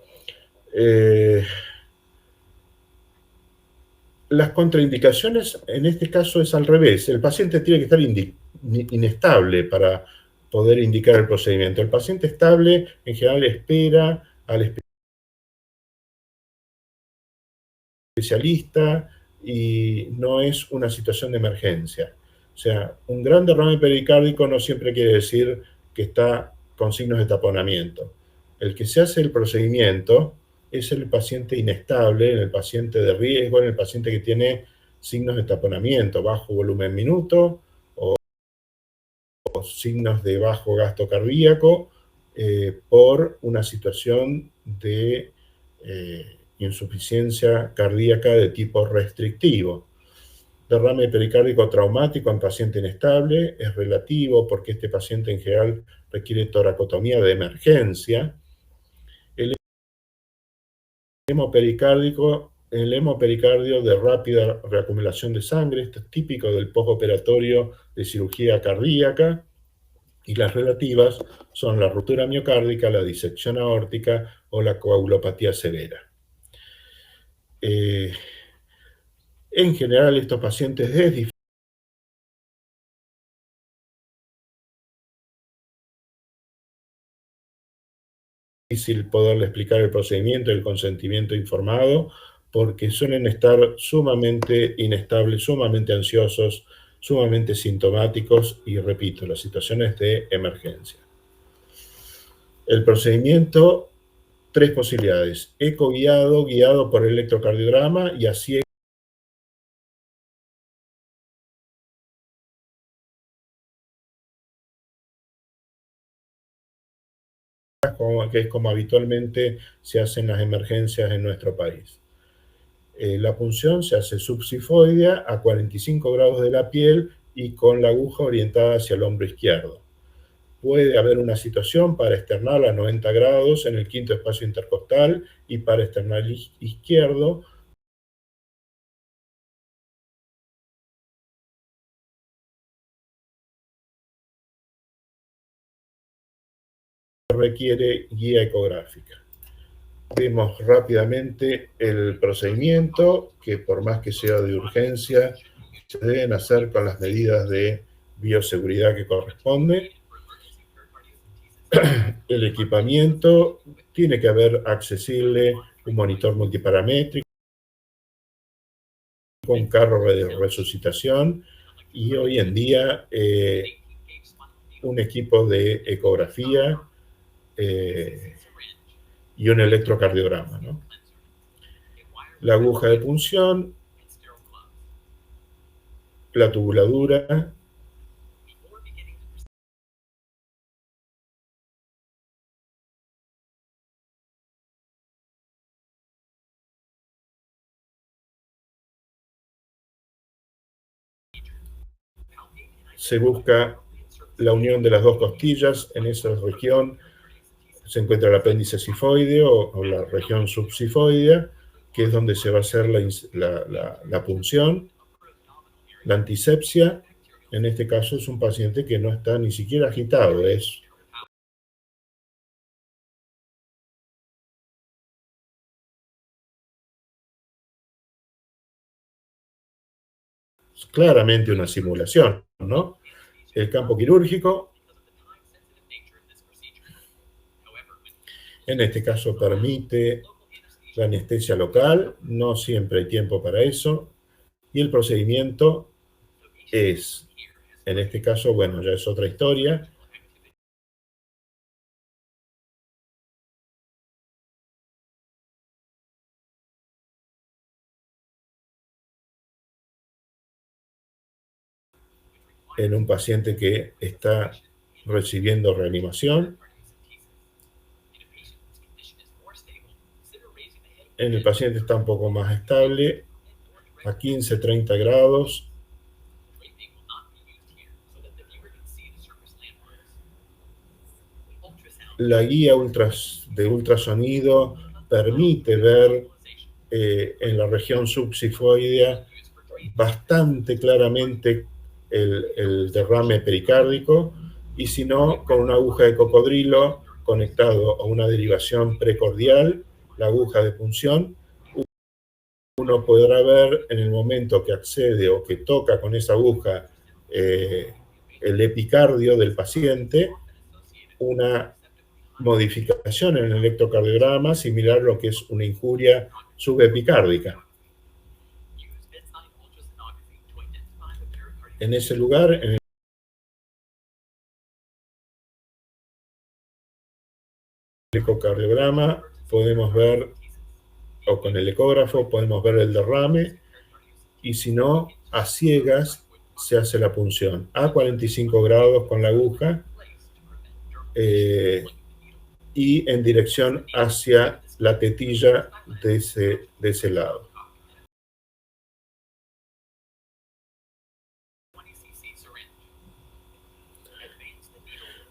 Las contraindicaciones en este caso es al revés. El paciente tiene que estar inestable para poder indicar el procedimiento. El paciente estable en general espera al especialista y no es una situación de emergencia. O sea, un gran derrame pericárdico no siempre quiere decir que está con signos de taponamiento. El que se hace el procedimiento es el paciente inestable, en el paciente de riesgo, en el paciente que tiene signos de taponamiento, bajo volumen minuto o signos de bajo gasto cardíaco por una situación de insuficiencia cardíaca de tipo restrictivo. Derrame pericárdico traumático en paciente inestable es relativo porque este paciente en general requiere toracotomía de emergencia. El hemopericardico el hemopericardio de rápida reacumulación de sangre, esto es típico del postoperatorio de cirugía cardíaca, y las relativas son la ruptura miocárdica, la disección aórtica o la coagulopatía severa. En general, estos pacientes es difícil poderle explicar el procedimiento y el consentimiento informado porque suelen estar sumamente inestables, sumamente ansiosos, sumamente sintomáticos y, repito, las situaciones de emergencia. El procedimiento, tres posibilidades: eco guiado, guiado por electrocardiograma y así que es como habitualmente se hacen las emergencias en nuestro país. La punción se hace subsifoidea a 45 grados de la piel y con la aguja orientada hacia el hombro izquierdo. Puede haber una situación para external a 90 grados en el quinto espacio intercostal y para external izquierdo requiere guía ecográfica. Vemos rápidamente el procedimiento, que por más que sea de urgencia, se deben hacer con las medidas de bioseguridad que corresponde. El equipamiento tiene que haber accesible un monitor multiparamétrico, un carro de resucitación y hoy en día un equipo de ecografía y un electrocardiograma, ¿no? La aguja de punción, la tubuladura, se busca la unión de las dos costillas. En esa región se encuentra el apéndice sifoideo o la región subsifoidea, que es donde se va a hacer la punción. La antisepsia, en este caso, es un paciente que no está ni siquiera agitado, es claramente una simulación, ¿no? El campo quirúrgico, en este caso, permite la anestesia local, no siempre hay tiempo para eso, y el procedimiento es, en este caso, bueno, ya es otra historia. En un paciente que está recibiendo reanimación. En el paciente está un poco más estable, a 15-30 grados. La guía de ultrasonido permite ver en la región subsifoidea bastante claramente el derrame pericárdico, y si no, con una aguja de cocodrilo conectado a una derivación precordial, la aguja de punción, uno podrá ver en el momento que accede o que toca con esa aguja el epicardio del paciente, una modificación en el electrocardiograma similar a lo que es una injuria subepicárdica. En ese lugar, en el ecocardiograma, podemos ver, o con el ecógrafo, podemos ver el derrame, y si no, a ciegas se hace la punción a 45 grados con la aguja y en dirección hacia la tetilla de ese lado.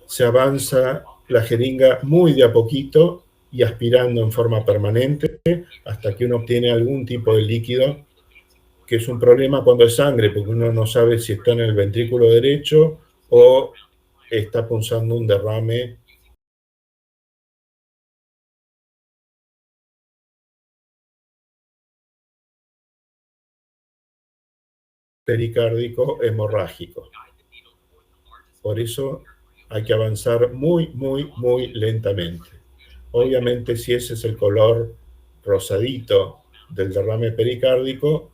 Se avanza la jeringa muy de a poquito y aspirando en forma permanente hasta que uno obtiene algún tipo de líquido, que es un problema cuando es sangre, porque uno no sabe si está en el ventrículo derecho o está punzando un derrame pericárdico hemorrágico. Por eso hay que avanzar muy, muy, muy lentamente. Obviamente, si ese es el color rosadito del derrame pericárdico,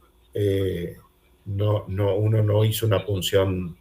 uno no hizo una punción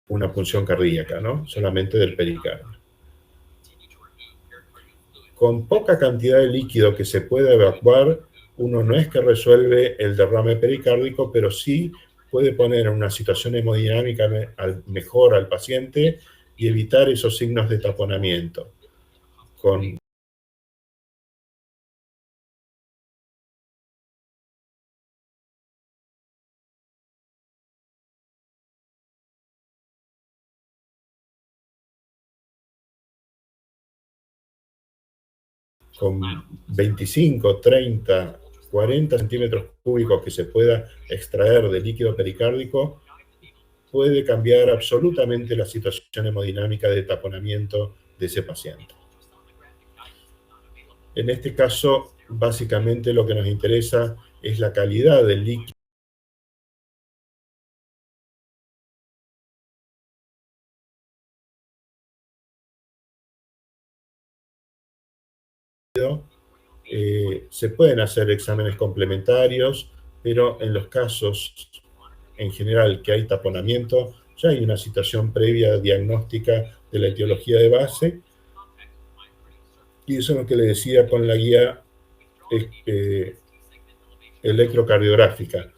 una punción cardíaca, ¿no? Solamente del pericardio. Con poca cantidad de líquido que se pueda evacuar, uno no es que resuelve el derrame pericárdico, pero sí puede poner en una situación hemodinámica mejor al paciente y evitar esos signos de taponamiento. Con con 25, 30, 40 centímetros cúbicos que se pueda extraer de líquido pericárdico, puede cambiar absolutamente la situación hemodinámica de taponamiento de ese paciente. En este caso, básicamente lo que nos interesa es la calidad del líquido se pueden hacer exámenes complementarios, pero en los casos en general que hay taponamiento, ya hay una situación previa diagnóstica de la etiología de base, y eso es lo que le decía con la guía electrocardiográfica.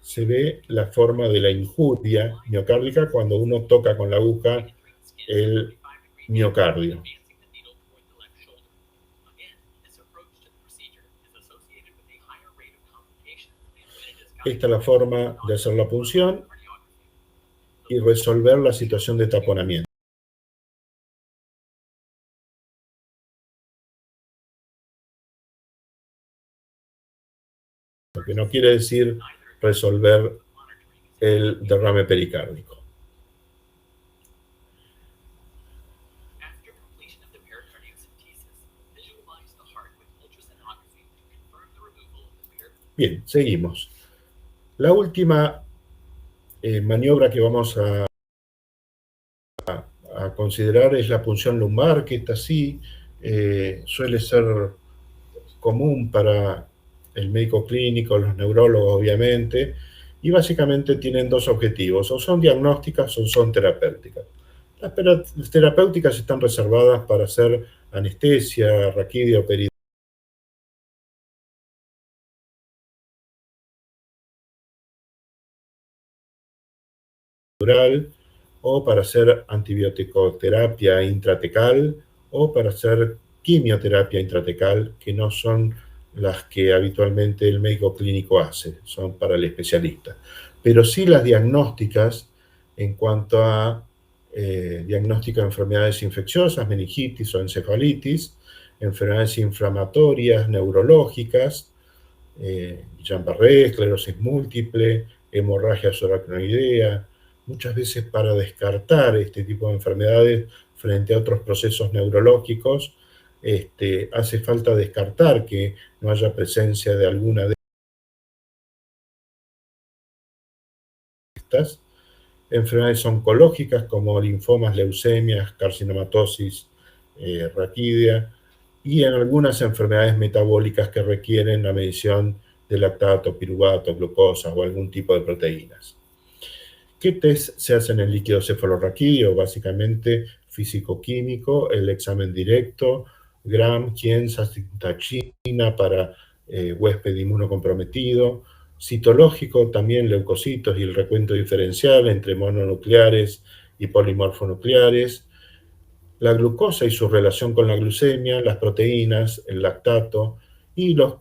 Se ve la forma de la injuria miocárdica cuando uno toca con la aguja el miocardio. Esta es la forma de hacer la punción y resolver la situación de taponamiento. Lo que no quiere decir resolver el derrame pericárdico. Bien, seguimos. La última maniobra que vamos a considerar es la punción lumbar, que esta sí suele ser común para el médico clínico, los neurólogos obviamente, y básicamente tienen dos objetivos: o son diagnósticas o son terapéuticas. Las terapéuticas están reservadas para hacer anestesia, raquidia o peridural, o para hacer antibiótico-terapia intratecal, o para hacer quimioterapia intratecal, que no son las que habitualmente el médico clínico hace, son para el especialista. Pero sí las diagnósticas en cuanto a diagnóstico de enfermedades infecciosas, meningitis o encefalitis, enfermedades inflamatorias, neurológicas, Guillain-Barré, esclerosis múltiple, hemorragia subaracnoidea, muchas veces para descartar este tipo de enfermedades frente a otros procesos neurológicos, hace falta descartar que no haya presencia de alguna de estas. Enfermedades oncológicas como linfomas, leucemias, carcinomatosis, raquidia, y en algunas enfermedades metabólicas que requieren la medición de lactato, piruvato, glucosa o algún tipo de proteínas. ¿Qué test se hace en el líquido cefalorraquídeo? Básicamente físico-químico, el examen directo, Gram, Kienza, Tachina para huésped inmunocomprometido, citológico, también leucocitos y el recuento diferencial entre mononucleares y polimorfonucleares, la glucosa y su relación con la glucemia, las proteínas, el lactato y los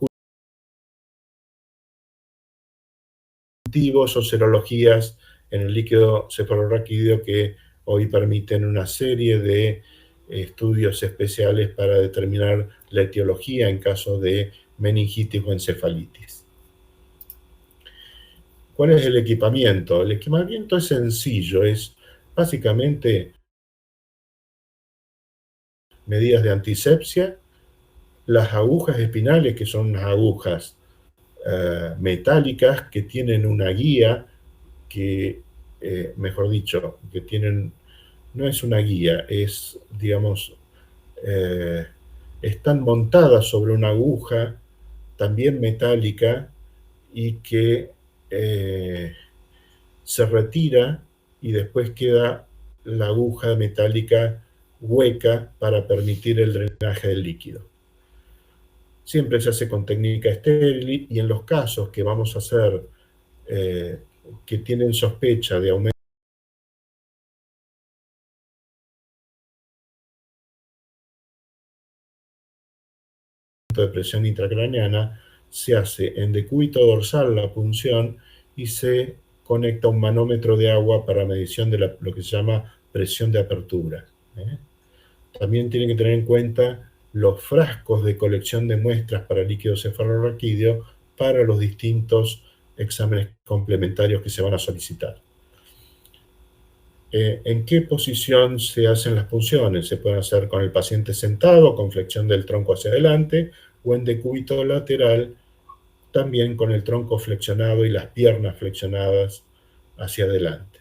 cultivos o serologías en el líquido cefalorraquídeo que hoy permiten una serie de estudios especiales para determinar la etiología en caso de meningitis o encefalitis. ¿Cuál es el equipamiento? El equipamiento es sencillo, es básicamente medidas de antisepsia, las agujas espinales, que son unas agujas metálicas que tienen una guía que, mejor dicho, que tienen, no es una guía, es, digamos, están montadas sobre una aguja también metálica y que se retira y después queda la aguja metálica hueca para permitir el drenaje del líquido. Siempre se hace con técnica estéril y en los casos que vamos a hacer que tienen sospecha de aumento de presión intracraneana, se hace en decúbito dorsal la punción y se conecta un manómetro de agua para medición de lo que se llama presión de apertura. También tienen que tener en cuenta los frascos de colección de muestras para líquido cefalorraquídeo para los distintos exámenes complementarios que se van a solicitar. ¿En qué posición se hacen las punciones? Se pueden hacer con el paciente sentado, con flexión del tronco hacia adelante, o en decúbito lateral, también con el tronco flexionado y las piernas flexionadas hacia adelante.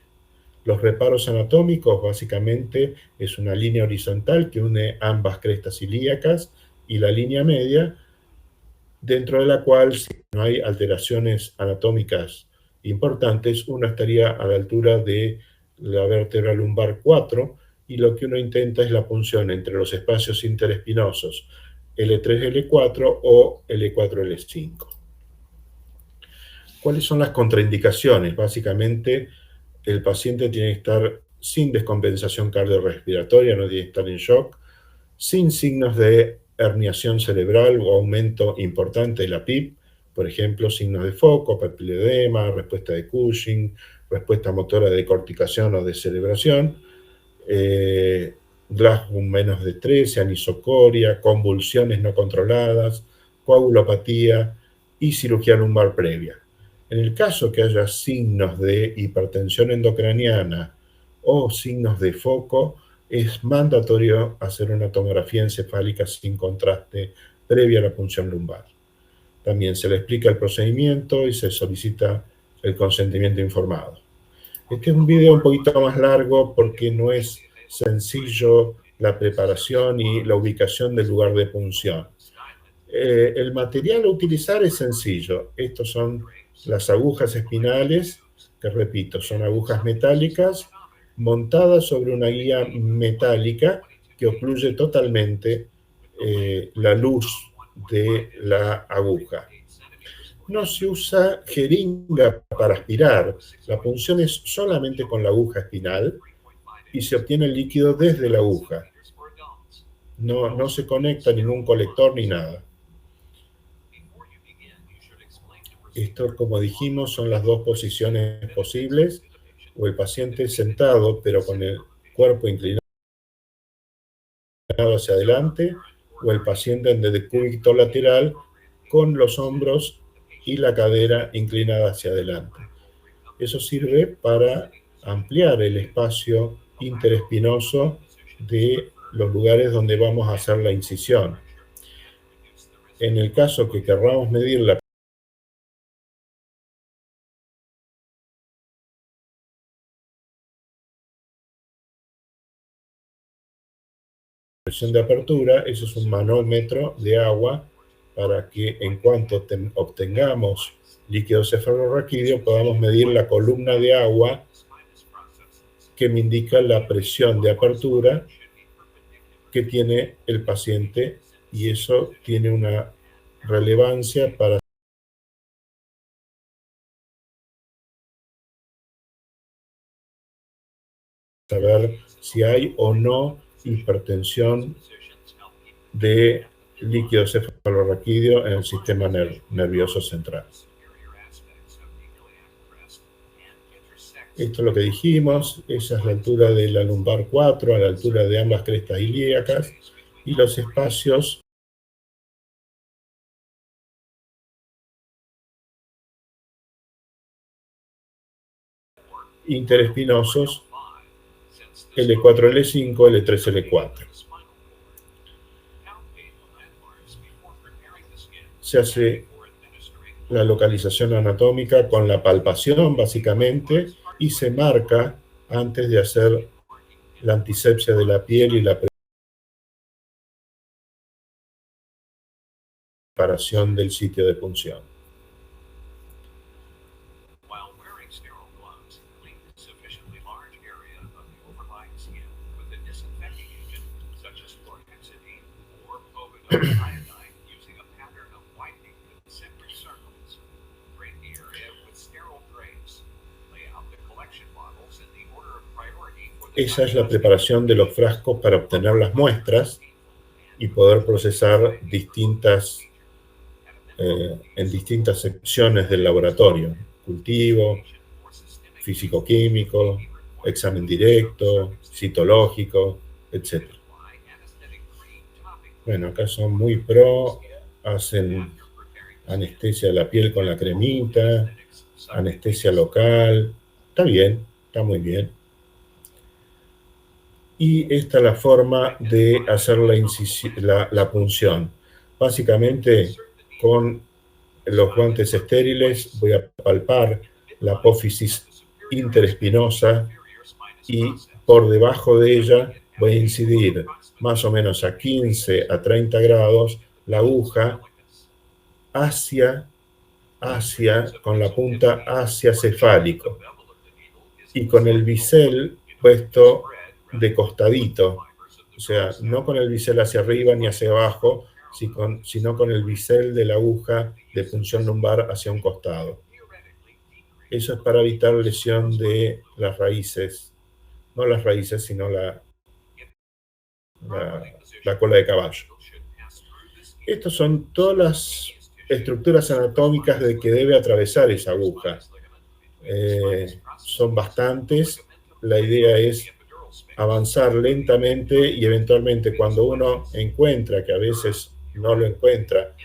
Los reparos anatómicos básicamente es una línea horizontal que une ambas crestas ilíacas y la línea media, dentro de la cual, si no hay alteraciones anatómicas importantes, uno estaría a la altura de la vértebra lumbar 4 y lo que uno intenta es la punción entre los espacios interespinosos L3-L4 o L4-L5. ¿Cuáles son las contraindicaciones? Básicamente, el paciente tiene que estar sin descompensación cardiorrespiratoria, no tiene que estar en shock, sin signos de herniación cerebral o aumento importante de la PIP, por ejemplo, signos de foco, papiledema, respuesta de Cushing, respuesta motora de decorticación o descerebración, Glasgow menos de 13, anisocoria, convulsiones no controladas, coagulopatía y cirugía lumbar previa. En el caso que haya signos de hipertensión endocraniana o signos de foco, es mandatorio hacer una tomografía encefálica sin contraste previa a la punción lumbar. También se le explica el procedimiento y se solicita el consentimiento informado. Este es un video un poquito más largo porque no es sencillo la preparación y la ubicación del lugar de punción. El material a utilizar es sencillo. Estos son las agujas espinales, que repito, son agujas metálicas montadas sobre una guía metálica que ocluye totalmente la luz de la aguja. No se usa jeringa para aspirar, la punción es solamente con la aguja espinal y se obtiene el líquido desde la aguja. No se conecta ningún colector ni nada. Esto, como dijimos, son las dos posiciones posibles, o el paciente sentado pero con el cuerpo inclinado hacia adelante, o el paciente en decúbito lateral con los hombros y la cadera inclinada hacia adelante. Eso sirve para ampliar el espacio interespinoso de los lugares donde vamos a hacer la incisión. En el caso que querramos medir la presión de apertura, eso es un manómetro de agua para que en cuanto obtengamos líquido cefalorraquídeo podamos medir la columna de agua que me indica la presión de apertura que tiene el paciente, y eso tiene una relevancia para saber si hay o no hipertensión de líquido cefalorraquídeo en el sistema nervioso central. Esto es lo que dijimos, esa es la altura de la lumbar 4, a la altura de ambas crestas ilíacas, y los espacios interespinosos L4, L5, L3, L4. Se hace la localización anatómica con la palpación, básicamente, y se marca antes de hacer la antisepsia de la piel y la preparación del sitio de punción. Esa es la preparación de los frascos para obtener las muestras y poder procesar en distintas secciones del laboratorio: cultivo, físico-químico, examen directo, citológico, etc. Bueno, acá son muy pro, hacen anestesia de la piel con la cremita, anestesia local, está bien, está muy bien. Y esta es la forma de hacer la punción. Básicamente, con los guantes estériles voy a palpar la apófisis interespinosa y por debajo de ella voy a incidir más o menos a 15 a 30 grados la aguja con la punta hacia cefálico, y con el bisel puesto de costadito, o sea, no con el bisel hacia arriba ni hacia abajo, sino con el bisel de la aguja de punción lumbar hacia un costado. Eso es para evitar lesión de las raíces, no las raíces, sino la cola de caballo. Estas son todas las estructuras anatómicas de que debe atravesar esa aguja. Son bastantes. La idea es avanzar lentamente y eventualmente, cuando uno encuentra, que a veces no lo encuentra,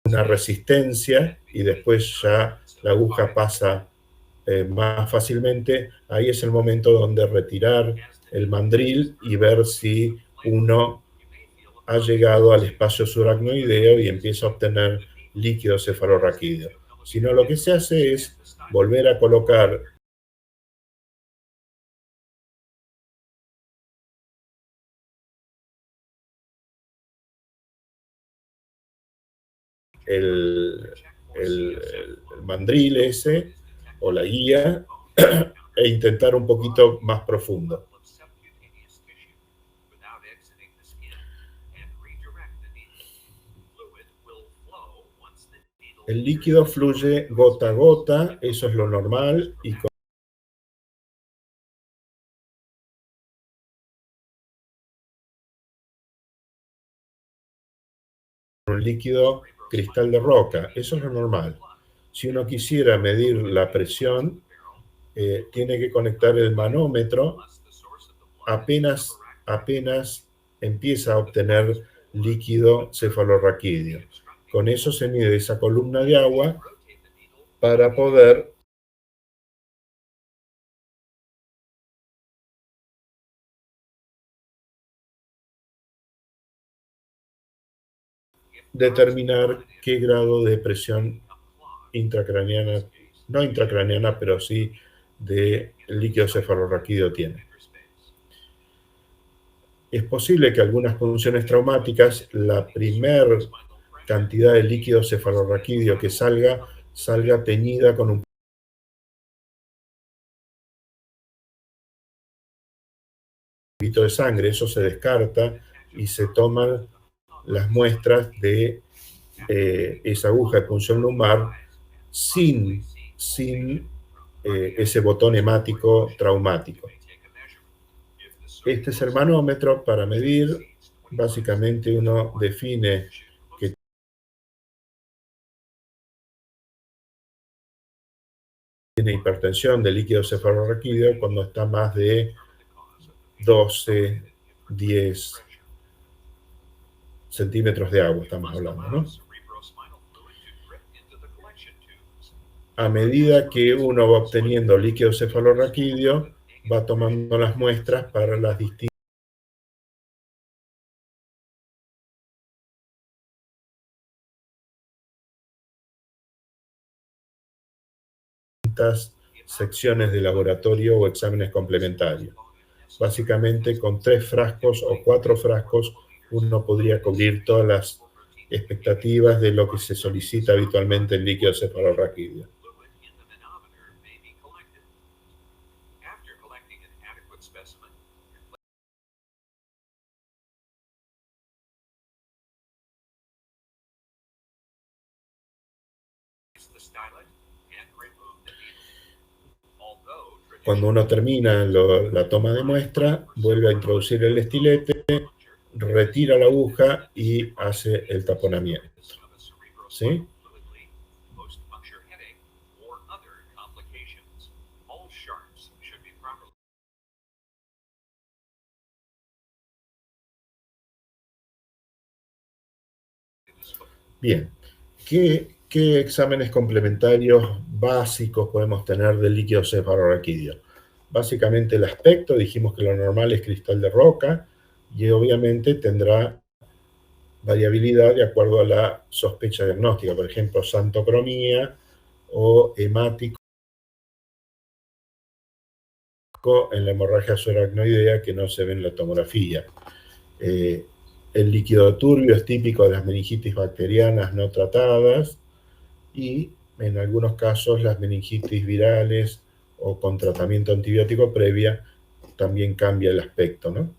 una resistencia y después ya la aguja pasa más fácilmente, ahí es el momento donde retirar el mandril y ver si uno ha llegado al espacio subaracnoideo y empieza a obtener líquido cefalorraquídeo. Si no, lo que se hace es volver a colocar el mandril ese o la guía e intentar un poquito más profundo. El líquido fluye gota a gota, eso es lo normal, y con un líquido cristal de roca, eso es lo normal. Si uno quisiera medir la presión, tiene que conectar el manómetro apenas empieza a obtener líquido cefalorraquídeo. Con eso se mide esa columna de agua para poder determinar qué grado de presión intracraneana, no intracraneana, pero sí de líquido cefalorraquídeo tiene. Es posible que algunas punciones traumáticas, la primer cantidad de líquido cefalorraquídeo que salga teñida con un poquito de sangre. Eso se descarta y se toman las muestras de esa aguja de punción lumbar sin ese botón hemático traumático. Este es el manómetro para medir. Básicamente uno define que tiene hipertensión de líquido cefalorraquídeo cuando está más de 12, 10 centímetros de agua, estamos hablando, ¿no? A medida que uno va obteniendo líquido cefalorraquídeo, va tomando las muestras para las distintas secciones de laboratorio o exámenes complementarios. Básicamente, con 3 frascos o 4 frascos, uno podría cubrir todas las expectativas de lo que se solicita habitualmente en líquido cefalorraquídeo. Cuando uno termina la toma de muestra, vuelve a introducir el estilete, retira la aguja y hace el taponamiento. ¿Sí? Bien, ¿qué exámenes complementarios básicos podemos tener del líquido cefalorraquídeo? Básicamente el aspecto, dijimos que lo normal es cristal de roca y obviamente tendrá variabilidad de acuerdo a la sospecha diagnóstica, por ejemplo, xantocromía o hemático en la hemorragia subaracnoidea que no se ve en la tomografía. El líquido turbio es típico de las meningitis bacterianas no tratadas y en algunos casos las meningitis virales o con tratamiento antibiótico previa también cambia el aspecto, ¿no?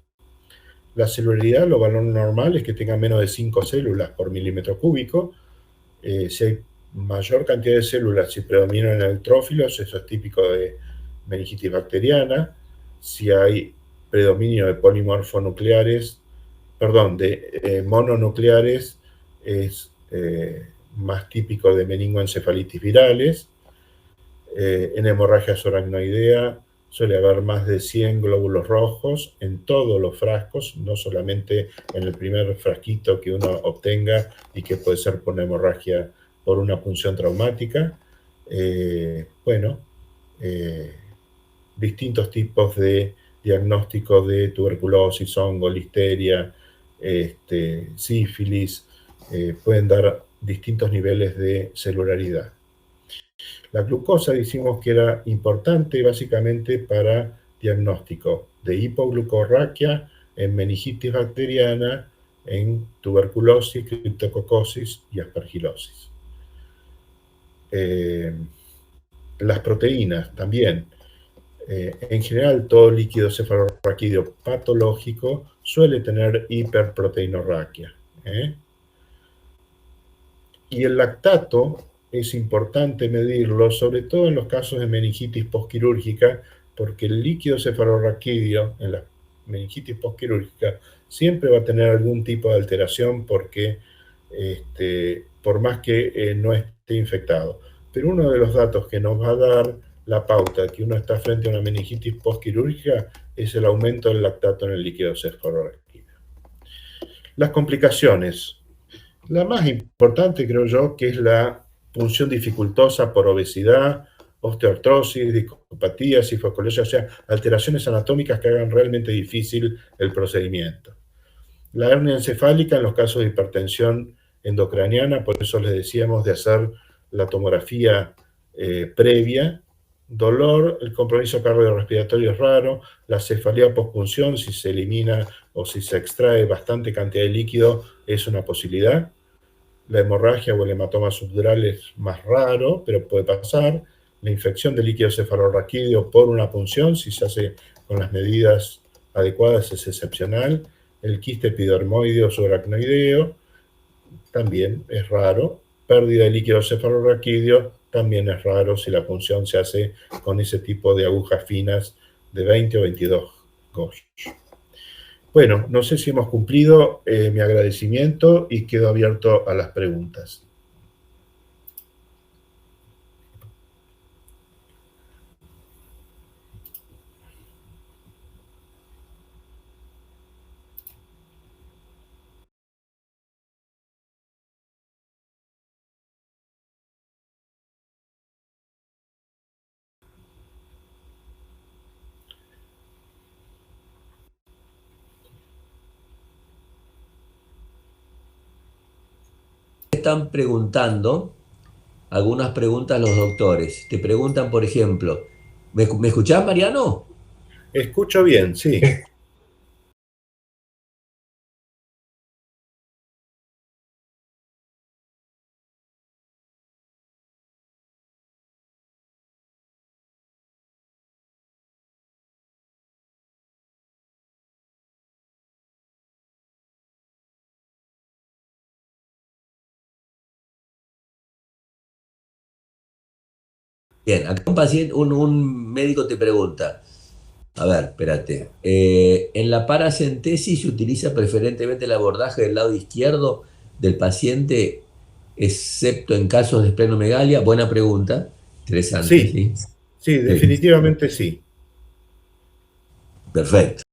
La celularidad, lo valor normal es que tenga menos de 5 células por milímetro cúbico. Si hay mayor cantidad de células, si predominan neutrófilos, eso es típico de meningitis bacteriana. Si hay predominio de polimorfonucleares, de mononucleares, es más típico de meningoencefalitis virales. En hemorragia subaracnoidea suele haber más de 100 glóbulos rojos en todos los frascos, no solamente en el primer frasquito que uno obtenga y que puede ser por una hemorragia por una punción traumática. Distintos tipos de diagnóstico de tuberculosis, hongo, listeria, sífilis, pueden dar distintos niveles de celularidad. La glucosa dijimos que era importante básicamente para diagnóstico de hipoglucorraquia, en meningitis bacteriana, en tuberculosis, criptococosis y aspergilosis. Las proteínas también. En general, todo líquido cefalorraquídeo patológico suele tener hiperproteinorraquia. Y el lactato es importante medirlo, sobre todo en los casos de meningitis postquirúrgica, porque el líquido cefalorraquídeo en la meningitis postquirúrgica siempre va a tener algún tipo de alteración porque por más que no esté infectado. Pero uno de los datos que nos va a dar la pauta de que uno está frente a una meningitis postquirúrgica es el aumento del lactato en el líquido cefalorraquídeo. Las complicaciones. La más importante, creo yo, que es la punción dificultosa por obesidad, osteoartrosis, discopatía, cifoescoliosis, o sea, alteraciones anatómicas que hagan realmente difícil el procedimiento. La hernia encefálica en los casos de hipertensión endocraniana, por eso les decíamos de hacer la tomografía previa, dolor, el compromiso cardiorrespiratorio es raro, la cefalea postpunción, si se elimina o si se extrae bastante cantidad de líquido, es una posibilidad. La hemorragia o el hematoma subdural es más raro, pero puede pasar. La infección de líquido cefalorraquídeo por una punción, si se hace con las medidas adecuadas, es excepcional. El quiste epidermoideo subaracnoideo también es raro. Pérdida de líquido cefalorraquídeo también es raro si la punción se hace con ese tipo de agujas finas de 20 o 22 Gauge. Bueno, no sé si hemos cumplido mi agradecimiento y quedo abierto a las preguntas. Están preguntando algunas preguntas los doctores. Te preguntan, por ejemplo, ¿me escuchás, Mariano? Escucho bien, sí. Bien, acá un paciente, un médico te pregunta, a ver, espérate, en la paracentesis se utiliza preferentemente el abordaje del lado izquierdo del paciente, excepto en casos de esplenomegalia. Buena pregunta, interesante, Sí, ¿sí? sí, Sí, definitivamente sí. perfecto.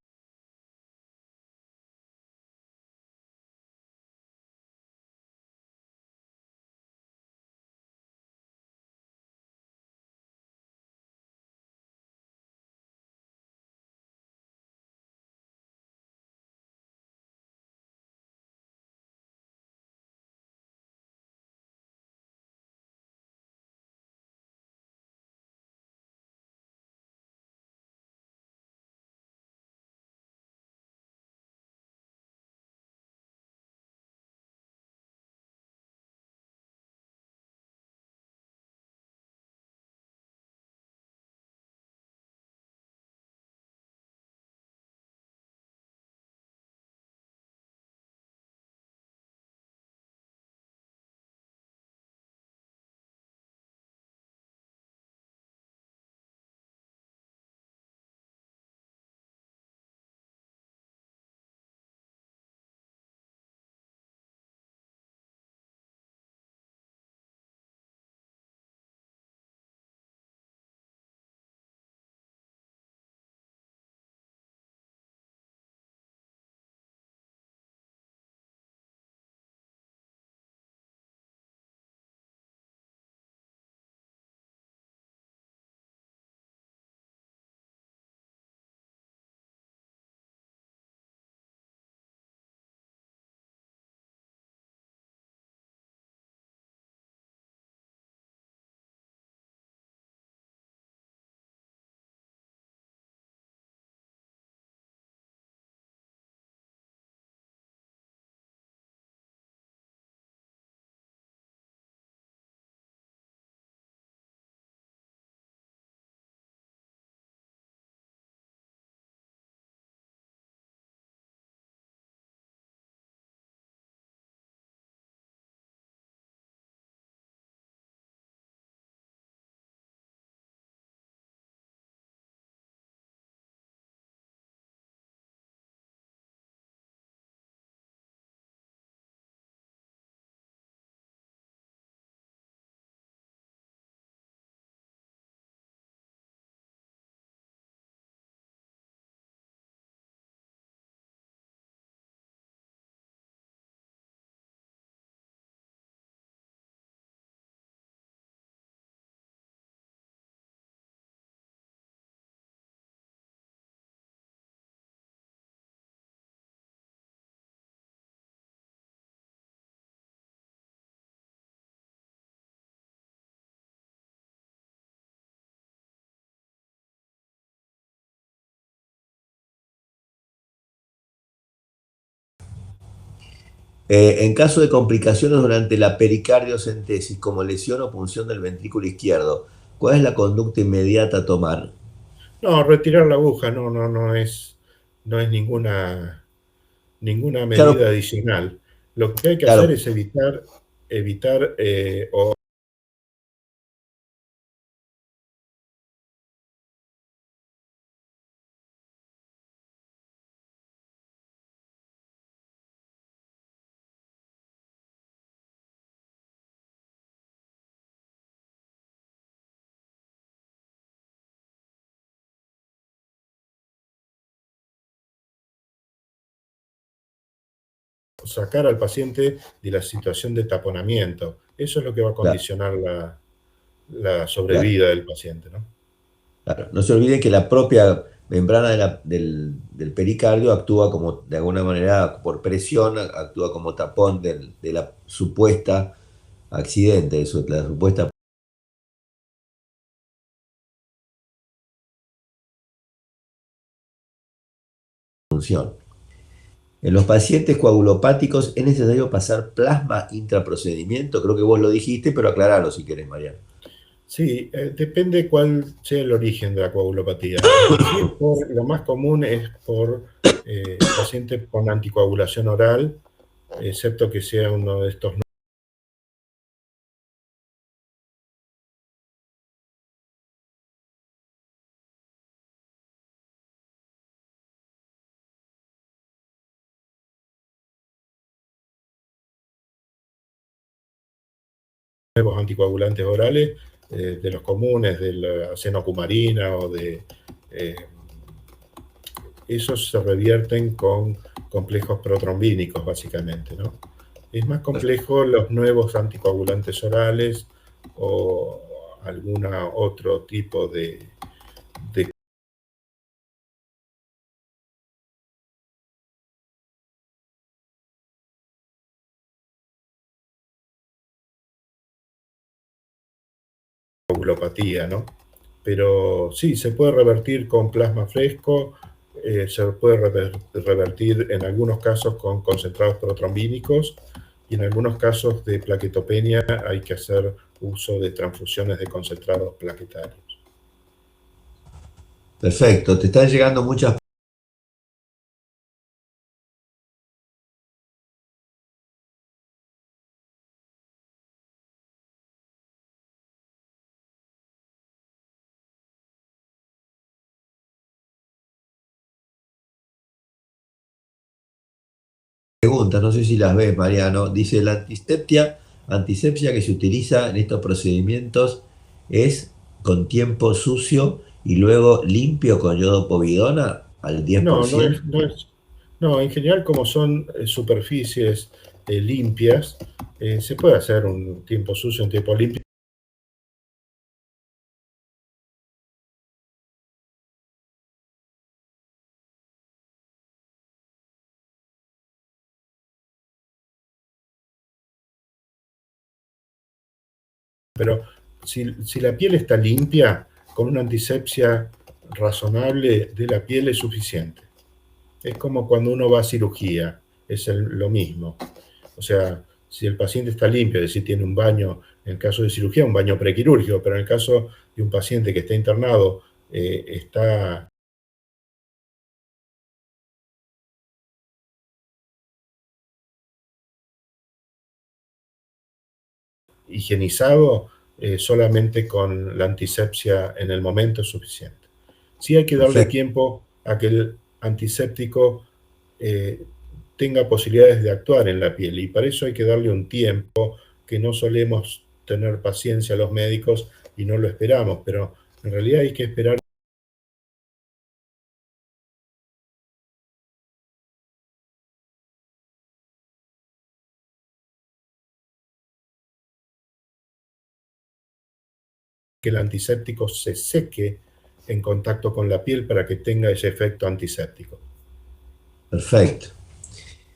En caso de complicaciones durante la pericardiocentesis, como lesión o punción del ventrículo izquierdo, ¿cuál es la conducta inmediata a tomar? No, retirar la aguja no es ninguna medida Claro, adicional. Lo que hay que hacer claro, es evitar o sacar al paciente de la situación de taponamiento. Eso es lo que va a claro, condicionar la claro, sobrevida del paciente, ¿no? claro. No se olvide que la propia membrana del pericardio actúa como, de alguna manera, por presión, actúa como tapón de la supuesta accidente, la supuesta función. En los pacientes coagulopáticos es necesario pasar plasma intraprocedimiento, creo que vos lo dijiste, pero aclaralo si querés, Mariano. Sí, depende cuál sea el origen de la coagulopatía. Si es lo más común es por pacientes con anticoagulación oral, excepto que sea uno de estos nuevos anticoagulantes orales, de los comunes, de la acenocumarina o de... eh, esos se revierten con complejos protrombínicos, básicamente, ¿no? Es más complejo los nuevos anticoagulantes orales o algún otro tipo de coagulopatía, ¿no? Pero sí, se puede revertir con plasma fresco, se puede revertir en algunos casos con concentrados protrombínicos y en algunos casos de plaquetopenia hay que hacer uso de transfusiones de concentrados plaquetarios. Perfecto, te están llegando muchas preguntas, no sé si las ves, Mariano. Dice, la antisepsia que se utiliza en estos procedimientos es con tiempo sucio y luego limpio con yodopovidona al No, 10%. no, en general como son superficies limpias, se puede hacer un tiempo sucio, un tiempo limpio, pero si la piel está limpia, con una antisepsia razonable de la piel es suficiente. Es como cuando uno va a cirugía, es lo mismo. O sea, si el paciente está limpio, es decir, tiene un baño, en el caso de cirugía, un baño prequirúrgico, pero en el caso de un paciente que está internado, está higienizado, solamente con la antisepsia en el momento es suficiente. Sí hay que darle Perfecto, tiempo a que el antiséptico eh, tenga posibilidades de actuar en la piel y para eso hay que darle un tiempo que no solemos tener paciencia los médicos y no lo esperamos, pero en realidad hay que esperar que el antiséptico se seque en contacto con la piel para que tenga ese efecto antiséptico. perfecto.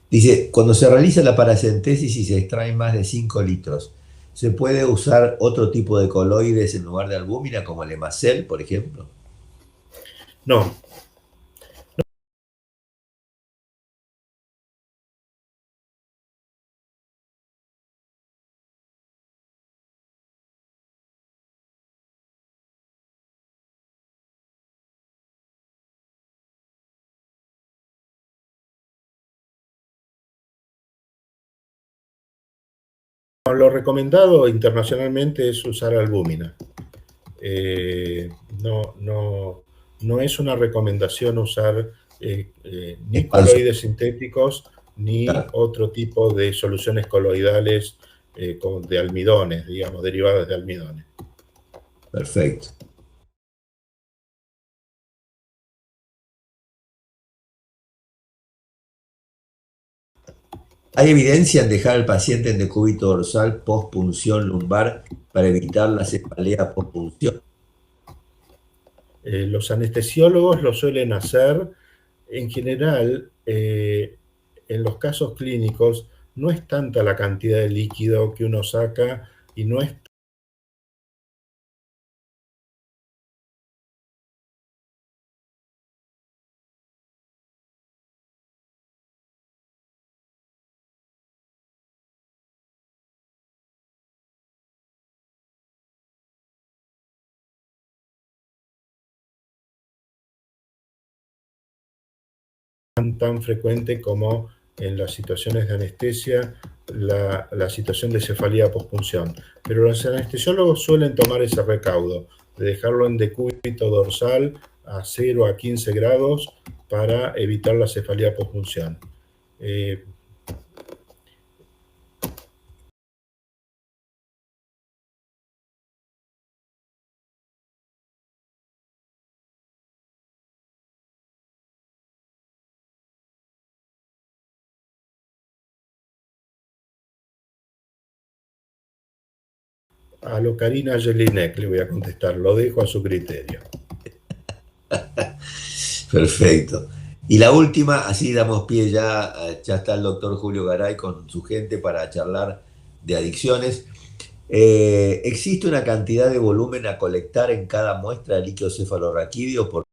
Dice, cuando se realiza la paracentesis y se extraen más de 5 litros, ¿se puede usar otro tipo de coloides en lugar de albúmina, como el Hemacel, por ejemplo? No, Lo recomendado internacionalmente es usar albúmina. No es una recomendación usar ni Expansión. coloides sintéticos ni Claro, otro tipo de soluciones coloidales de almidones, digamos, derivadas de almidones. perfecto. ¿Hay evidencia en dejar al paciente en decúbito dorsal post-punción lumbar para evitar la cefalea post-punción? Los anestesiólogos lo suelen hacer. En general, en los casos clínicos, no es tanta la cantidad de líquido que uno saca y no es tan frecuente como en las situaciones de anestesia, la situación de cefalea pospunción. Pero los anestesiólogos suelen tomar ese recaudo de dejarlo en decúbito dorsal a 0 a 15 grados para evitar la cefalea pospunción. A lo Karina Jelinek le voy a contestar, lo dejo a su criterio. Perfecto. Y la última, así damos pie ya, ya está el doctor Julio Garay con su gente para charlar de adicciones. ¿Existe una cantidad de volumen a colectar en cada muestra de líquido cefalorraquídeo por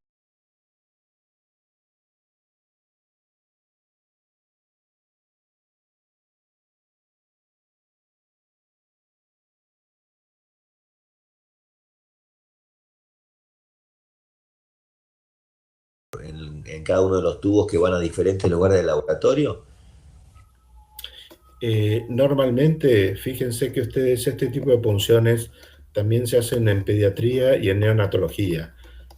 en cada uno de los tubos que van a diferentes lugares del laboratorio? Normalmente, fíjense que ustedes este tipo de punciones también se hacen en pediatría y en neonatología.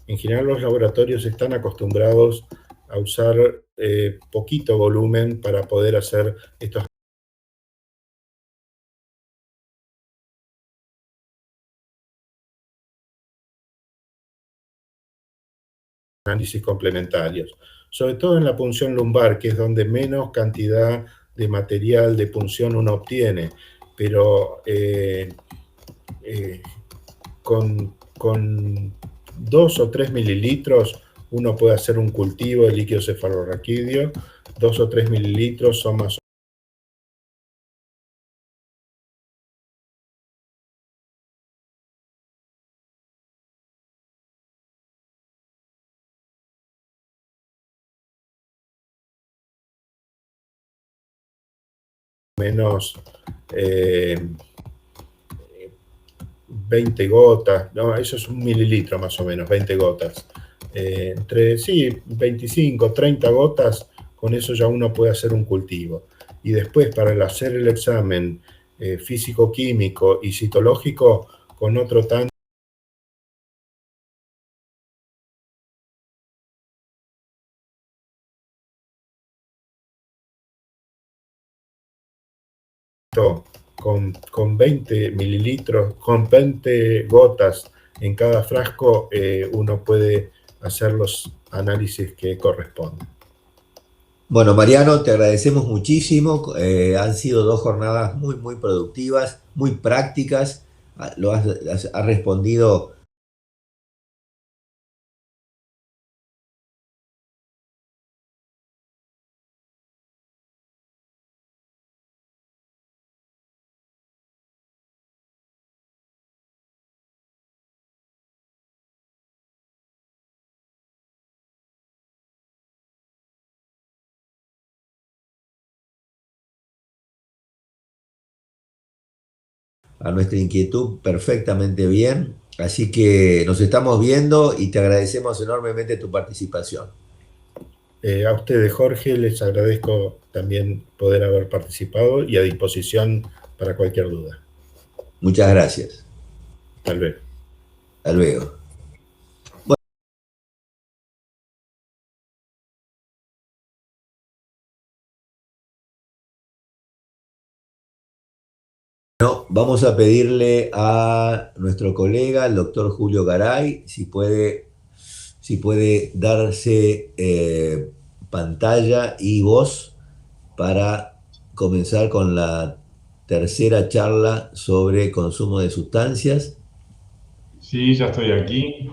En general los laboratorios están acostumbrados a usar poquito volumen para poder hacer estos análisis complementarios, sobre todo en la punción lumbar, que es donde menos cantidad de material de punción uno obtiene, pero con 2 o 3 mililitros uno puede hacer un cultivo de líquido cefalorraquídeo. 2 o 3 mililitros son más o menos 20 gotas, no, eso es un mililitro más o menos, 20 gotas. Sí, 25, 30 gotas, con eso ya uno puede hacer un cultivo. Y después para hacer el examen físico-químico y citológico, con otro tanto con 20 mililitros, con 20 gotas en cada frasco, uno puede hacer los análisis que corresponden. Bueno, Mariano, te agradecemos muchísimo. Han sido dos jornadas muy, muy productivas, muy prácticas. Has respondido a nuestra inquietud perfectamente bien. Así que nos estamos viendo y te agradecemos enormemente tu participación. A ustedes, Jorge, les agradezco también poder haber participado y a disposición para cualquier duda. Muchas gracias. Tal vez. Hasta luego. Bueno, vamos a pedirle a nuestro colega, el doctor Julio Garay, si puede darse pantalla y voz para comenzar con la tercera charla sobre consumo de sustancias. Sí, ya estoy aquí.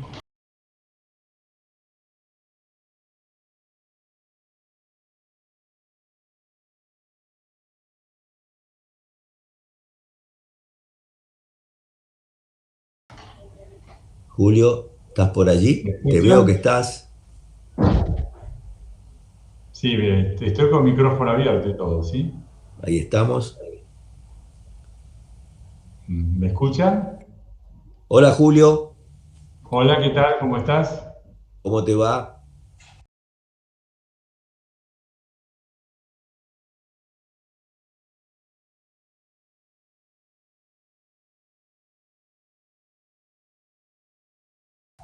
Julio, ¿estás por ¿Me allí? Te veo que escuchan? estás. Sí, bien, estoy con micrófono abierto y todo, ¿sí? Ahí estamos. ¿Me escuchan? Hola Julio, Hola, ¿qué tal? ¿Cómo estás? ¿cómo te va?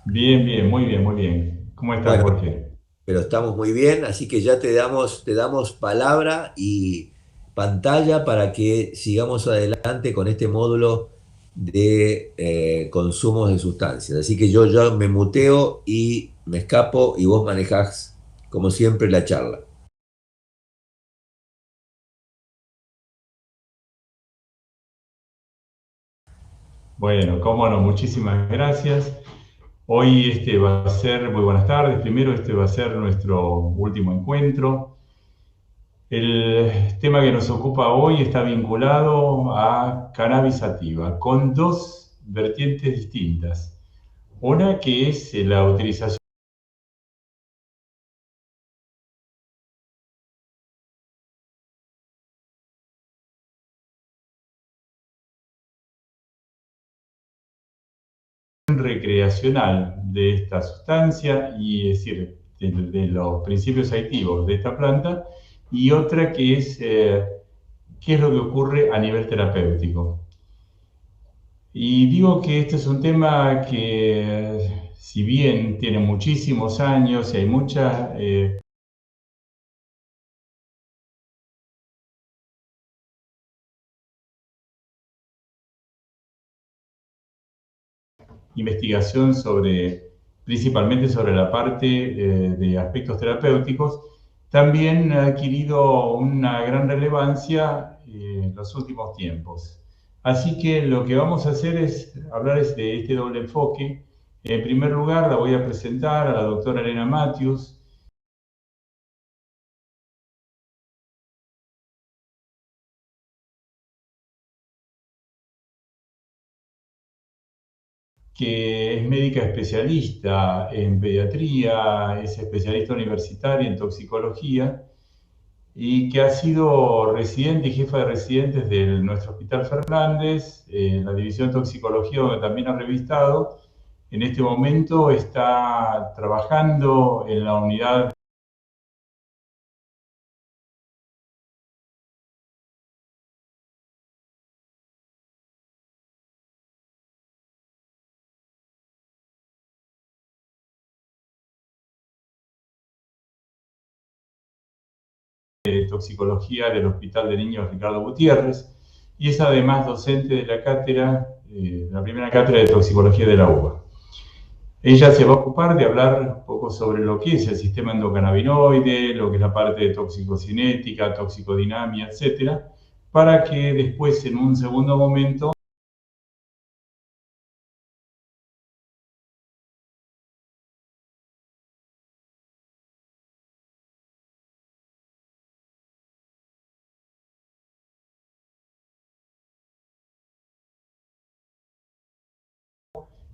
Bien, bien, muy bien, muy bien. ¿Cómo estás, Bueno, Jorge? pero estamos muy bien, así que ya te damos palabra y pantalla para que sigamos adelante con este módulo de consumos de sustancias. Así que yo ya me muteo y me escapo y vos manejás, como siempre, la charla. Bueno, cómo no, muchísimas gracias. Hoy va a ser, muy buenas tardes. Primero, este va a ser nuestro último encuentro. El tema que nos ocupa hoy está vinculado a cannabis sativa, con dos vertientes distintas. Una que es la utilización recreacional de esta sustancia, y es decir, de los principios activos de esta planta, y otra que es qué es lo que ocurre a nivel terapéutico. Y digo que este es un tema que, si bien tiene muchísimos años y hay mucha investigación sobre, principalmente sobre la parte de aspectos terapéuticos, también ha adquirido una gran relevancia en los últimos tiempos. Así que lo que vamos a hacer es hablar de este doble enfoque. En primer lugar, la voy a presentar a la doctora Elena Matthews, que es médica especialista en pediatría, es especialista universitaria en toxicología y que ha sido residente y jefa de residentes de nuestro Hospital Fernández, la División de Toxicología, donde también ha revistado. En este momento está trabajando en la unidad de toxicología del Hospital de Niños Ricardo Gutiérrez y es además docente de la cátedra, la primera cátedra de toxicología de la UBA. Ella se va a ocupar de hablar un poco sobre lo que es el sistema endocannabinoide, lo que es la parte de toxicocinética, toxicodinamia, etcétera, para que después, en un segundo momento,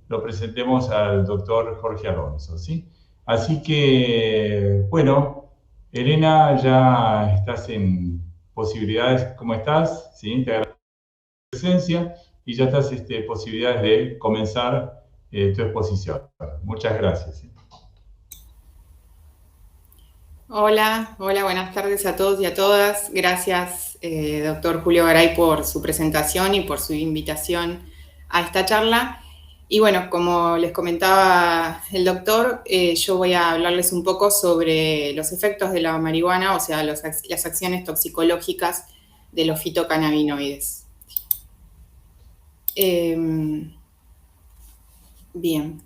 lo presentemos al doctor Jorge Alonso, ¿sí? Así que, bueno, Elena, ya estás en posibilidades, ¿cómo estás? ¿Sí? Te agradezco tu presencia y ya estás en posibilidades de comenzar tu exposición. Muchas gracias. ¿Sí? Hola, buenas tardes a todos y a todas. Gracias, doctor Julio Garay, por su presentación y por su invitación a esta charla. Y bueno, como les comentaba el doctor, yo voy a hablarles un poco sobre los efectos de la marihuana, o sea, las acciones toxicológicas de los fitocannabinoides. Bien.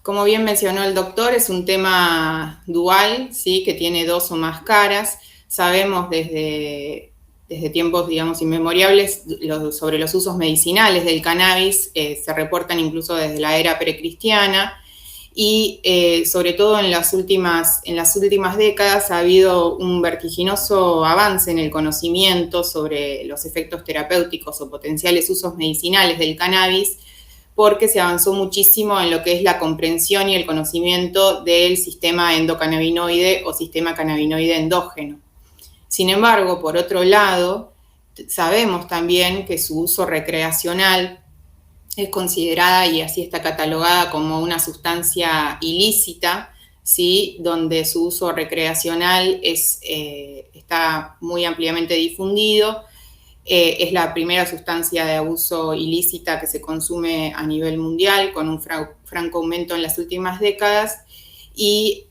Como bien mencionó el doctor, es un tema dual, ¿sí? Que tiene dos o más caras. Sabemos desde tiempos, digamos, inmemoriales sobre los usos medicinales del cannabis, se reportan incluso desde la era precristiana, y sobre todo en las últimas décadas ha habido un vertiginoso avance en el conocimiento sobre los efectos terapéuticos o potenciales usos medicinales del cannabis, porque se avanzó muchísimo en lo que es la comprensión y el conocimiento del sistema endocannabinoide o sistema cannabinoide endógeno. Sin embargo, por otro lado, sabemos también que su uso recreacional es considerada y así está catalogada como una sustancia ilícita, ¿sí? Donde su uso recreacional está muy ampliamente difundido. Es la primera sustancia de abuso ilícita que se consume a nivel mundial, con un franco aumento en las últimas décadas, y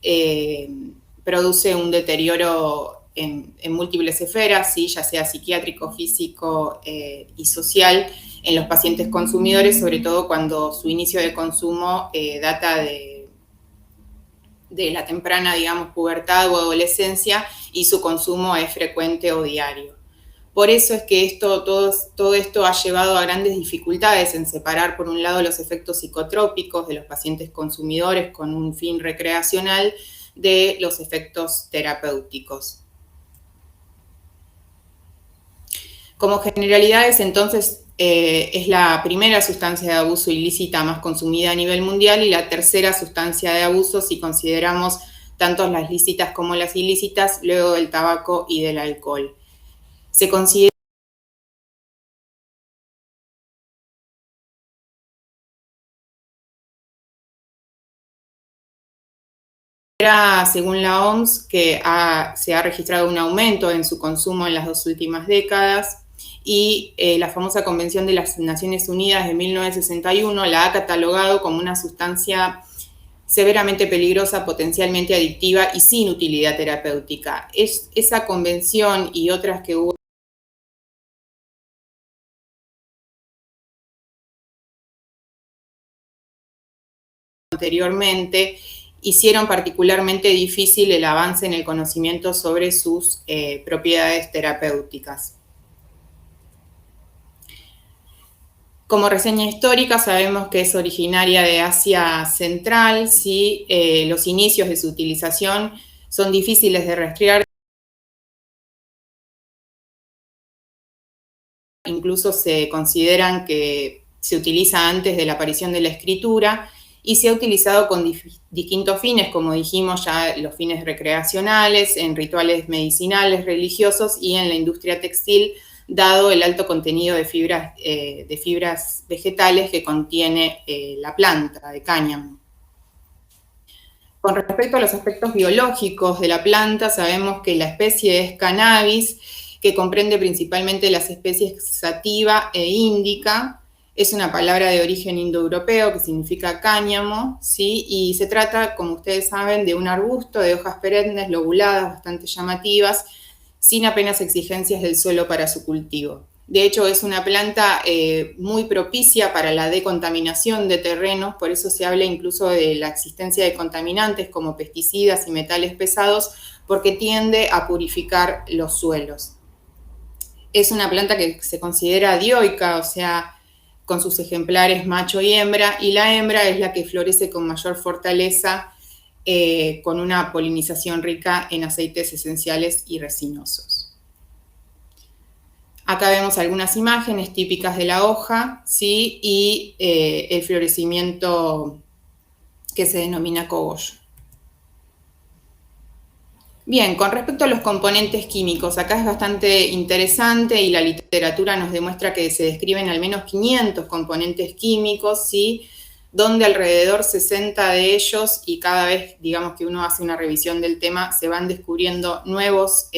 produce un deterioro en múltiples esferas, ¿sí? Ya sea psiquiátrico, físico y social, en los pacientes consumidores, sobre todo cuando su inicio de consumo data de la temprana, digamos, pubertad o adolescencia, y su consumo es frecuente o diario. Por eso es que todo esto ha llevado a grandes dificultades en separar, por un lado, los efectos psicotrópicos de los pacientes consumidores con un fin recreacional de los efectos terapéuticos. Como generalidades, entonces, es la primera sustancia de abuso ilícita más consumida a nivel mundial y la tercera sustancia de abuso si consideramos tanto las lícitas como las ilícitas, luego del tabaco y del alcohol. Se considera según la OMS, que se ha registrado un aumento en su consumo en las 2 últimas décadas, y la famosa Convención de las Naciones Unidas de 1961 la ha catalogado como una sustancia severamente peligrosa, potencialmente adictiva y sin utilidad terapéutica. Esa convención y otras que hubo anteriormente hicieron particularmente difícil el avance en el conocimiento sobre sus propiedades terapéuticas. Como reseña histórica, sabemos que es originaria de Asia Central, ¿sí? Los inicios de su utilización son difíciles de rastrear, incluso se consideran que se utiliza antes de la aparición de la escritura, y se ha utilizado con distintos fines, como dijimos ya, los fines recreacionales, en rituales medicinales, religiosos y en la industria textil, dado el alto contenido de fibras vegetales que contiene la planta de cáñamo. Con respecto a los aspectos biológicos de la planta, sabemos que la especie es cannabis, que comprende principalmente las especies sativa e índica. Es una palabra de origen indoeuropeo que significa cáñamo, ¿sí? Y se trata, como ustedes saben, de un arbusto de hojas perennes, lobuladas, bastante llamativas, sin apenas exigencias del suelo para su cultivo. De hecho, es una planta muy propicia para la decontaminación de terrenos, por eso se habla incluso de la existencia de contaminantes como pesticidas y metales pesados, porque tiende a purificar los suelos. Es una planta que se considera dioica, o sea, con sus ejemplares macho y hembra, y la hembra es la que florece con mayor fortaleza, con una polinización rica en aceites esenciales y resinosos. Acá vemos algunas imágenes típicas de la hoja, ¿sí? Y el florecimiento que se denomina cogollo. Bien, con respecto a los componentes químicos, acá es bastante interesante y la literatura nos demuestra que se describen al menos 500 componentes químicos, ¿sí? donde alrededor 60 de ellos, y cada vez, digamos, que uno hace una revisión del tema, se van descubriendo nuevos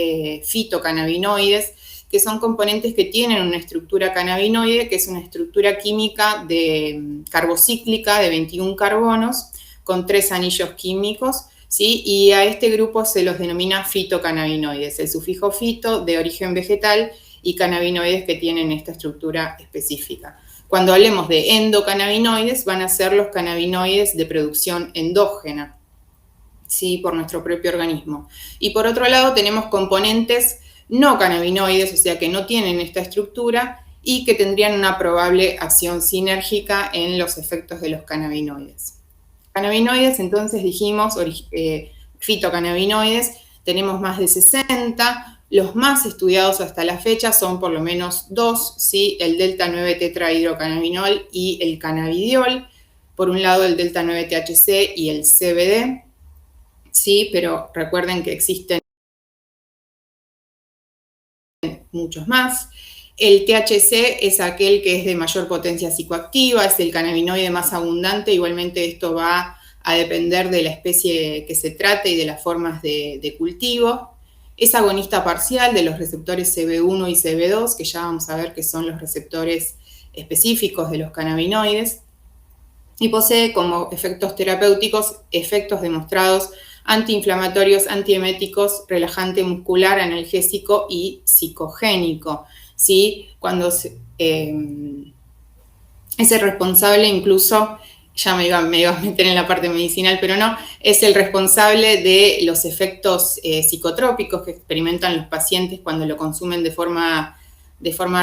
fitocannabinoides, que son componentes que tienen una estructura cannabinoide, que es una estructura química carbocíclica de 21 carbonos, con 3 anillos químicos, ¿sí? Y a este grupo se los denomina fitocannabinoides, el sufijo fito de origen vegetal y cannabinoides que tienen esta estructura específica. Cuando hablemos de endocannabinoides, van a ser los cannabinoides de producción endógena, ¿sí? Por nuestro propio organismo. Y por otro lado tenemos componentes no cannabinoides, o sea que no tienen esta estructura y que tendrían una probable acción sinérgica en los efectos de los cannabinoides. Cannabinoides, entonces dijimos, fitocannabinoides, tenemos más de 60, los más estudiados hasta la fecha son por lo menos 2, ¿sí? El delta-9 tetrahidrocannabinol y el cannabidiol, por un lado el delta-9 THC y el CBD, ¿sí? Pero recuerden que existen muchos más. El THC es aquel que es de mayor potencia psicoactiva, es el cannabinoide más abundante, igualmente esto va a depender de la especie que se trate y de las formas de cultivo. Es agonista parcial de los receptores CB1 y CB2, que ya vamos a ver que son los receptores específicos de los cannabinoides, y posee como efectos terapéuticos efectos demostrados antiinflamatorios, antieméticos, relajante muscular, analgésico y psicogénico, ¿sí? Cuando es el responsable, incluso, ya me iba a meter en la parte medicinal, pero no, es el responsable de los efectos psicotrópicos que experimentan los pacientes cuando lo consumen de forma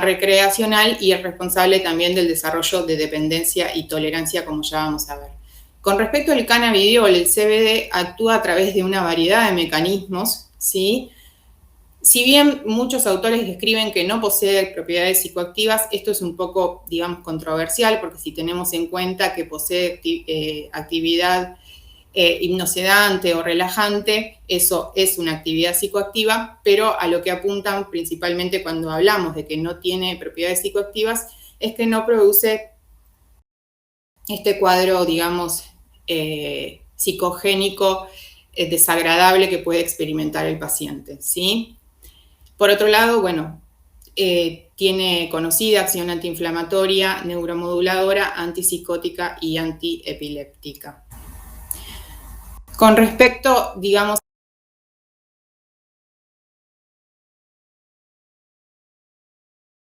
recreacional, y es responsable también del desarrollo de dependencia y tolerancia, como ya vamos a ver. Con respecto al cannabidiol, el CBD actúa a través de una variedad de mecanismos, ¿sí? Si bien muchos autores describen que no posee propiedades psicoactivas, esto es un poco, digamos, controversial, porque si tenemos en cuenta que posee actividad hipnosedante o relajante, eso es una actividad psicoactiva, pero a lo que apuntan principalmente cuando hablamos de que no tiene propiedades psicoactivas es que no produce este cuadro, digamos, psicogénico desagradable que puede experimentar el paciente, ¿sí? Por otro lado, bueno, tiene conocida acción antiinflamatoria, neuromoduladora, antipsicótica y antiepiléptica. Con respecto, digamos,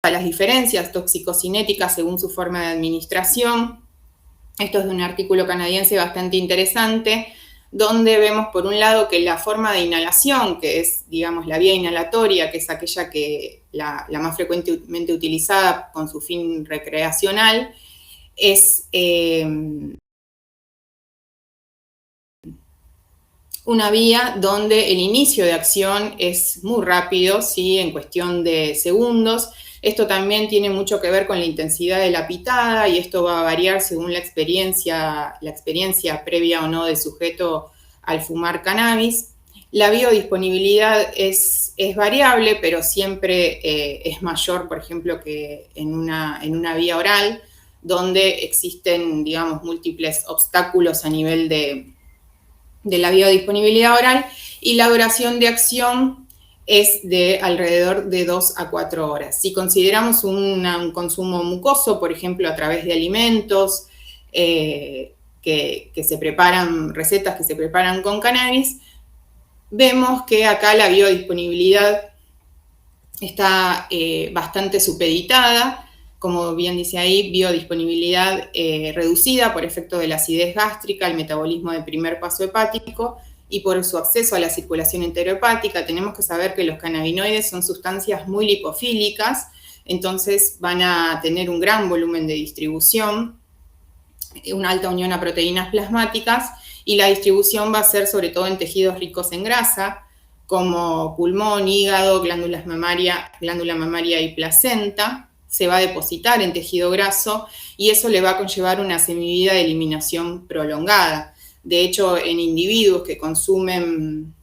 a las diferencias toxicocinéticas según su forma de administración, esto es de un artículo canadiense bastante interesante, donde vemos por un lado que la forma de inhalación, que es, digamos, la vía inhalatoria, que es aquella que la más frecuentemente utilizada con su fin recreacional, es una vía donde el inicio de acción es muy rápido, ¿sí? En cuestión de segundos. Esto también tiene mucho que ver con la intensidad de la pitada, y esto va a variar según la experiencia previa o no del sujeto al fumar cannabis. La biodisponibilidad es variable, pero siempre es mayor, por ejemplo, que en una vía oral, donde existen, digamos, múltiples obstáculos a nivel de la biodisponibilidad oral, y la duración de acción es de alrededor de 2 a 4 horas. Si consideramos un consumo mucoso, por ejemplo, a través de alimentos que se preparan, recetas que se preparan con cannabis, vemos que acá la biodisponibilidad está bastante supeditada, como bien dice ahí, biodisponibilidad reducida por efecto de la acidez gástrica, el metabolismo de primer paso hepático y por su acceso a la circulación enterohepática. Tenemos que saber que los cannabinoides son sustancias muy lipofílicas, entonces van a tener un gran volumen de distribución, una alta unión a proteínas plasmáticas, y la distribución va a ser sobre todo en tejidos ricos en grasa, como pulmón, hígado, glándula mamaria y placenta. Se va a depositar en tejido graso y eso le va a conllevar una semivida de eliminación prolongada. De hecho, en individuos que consumen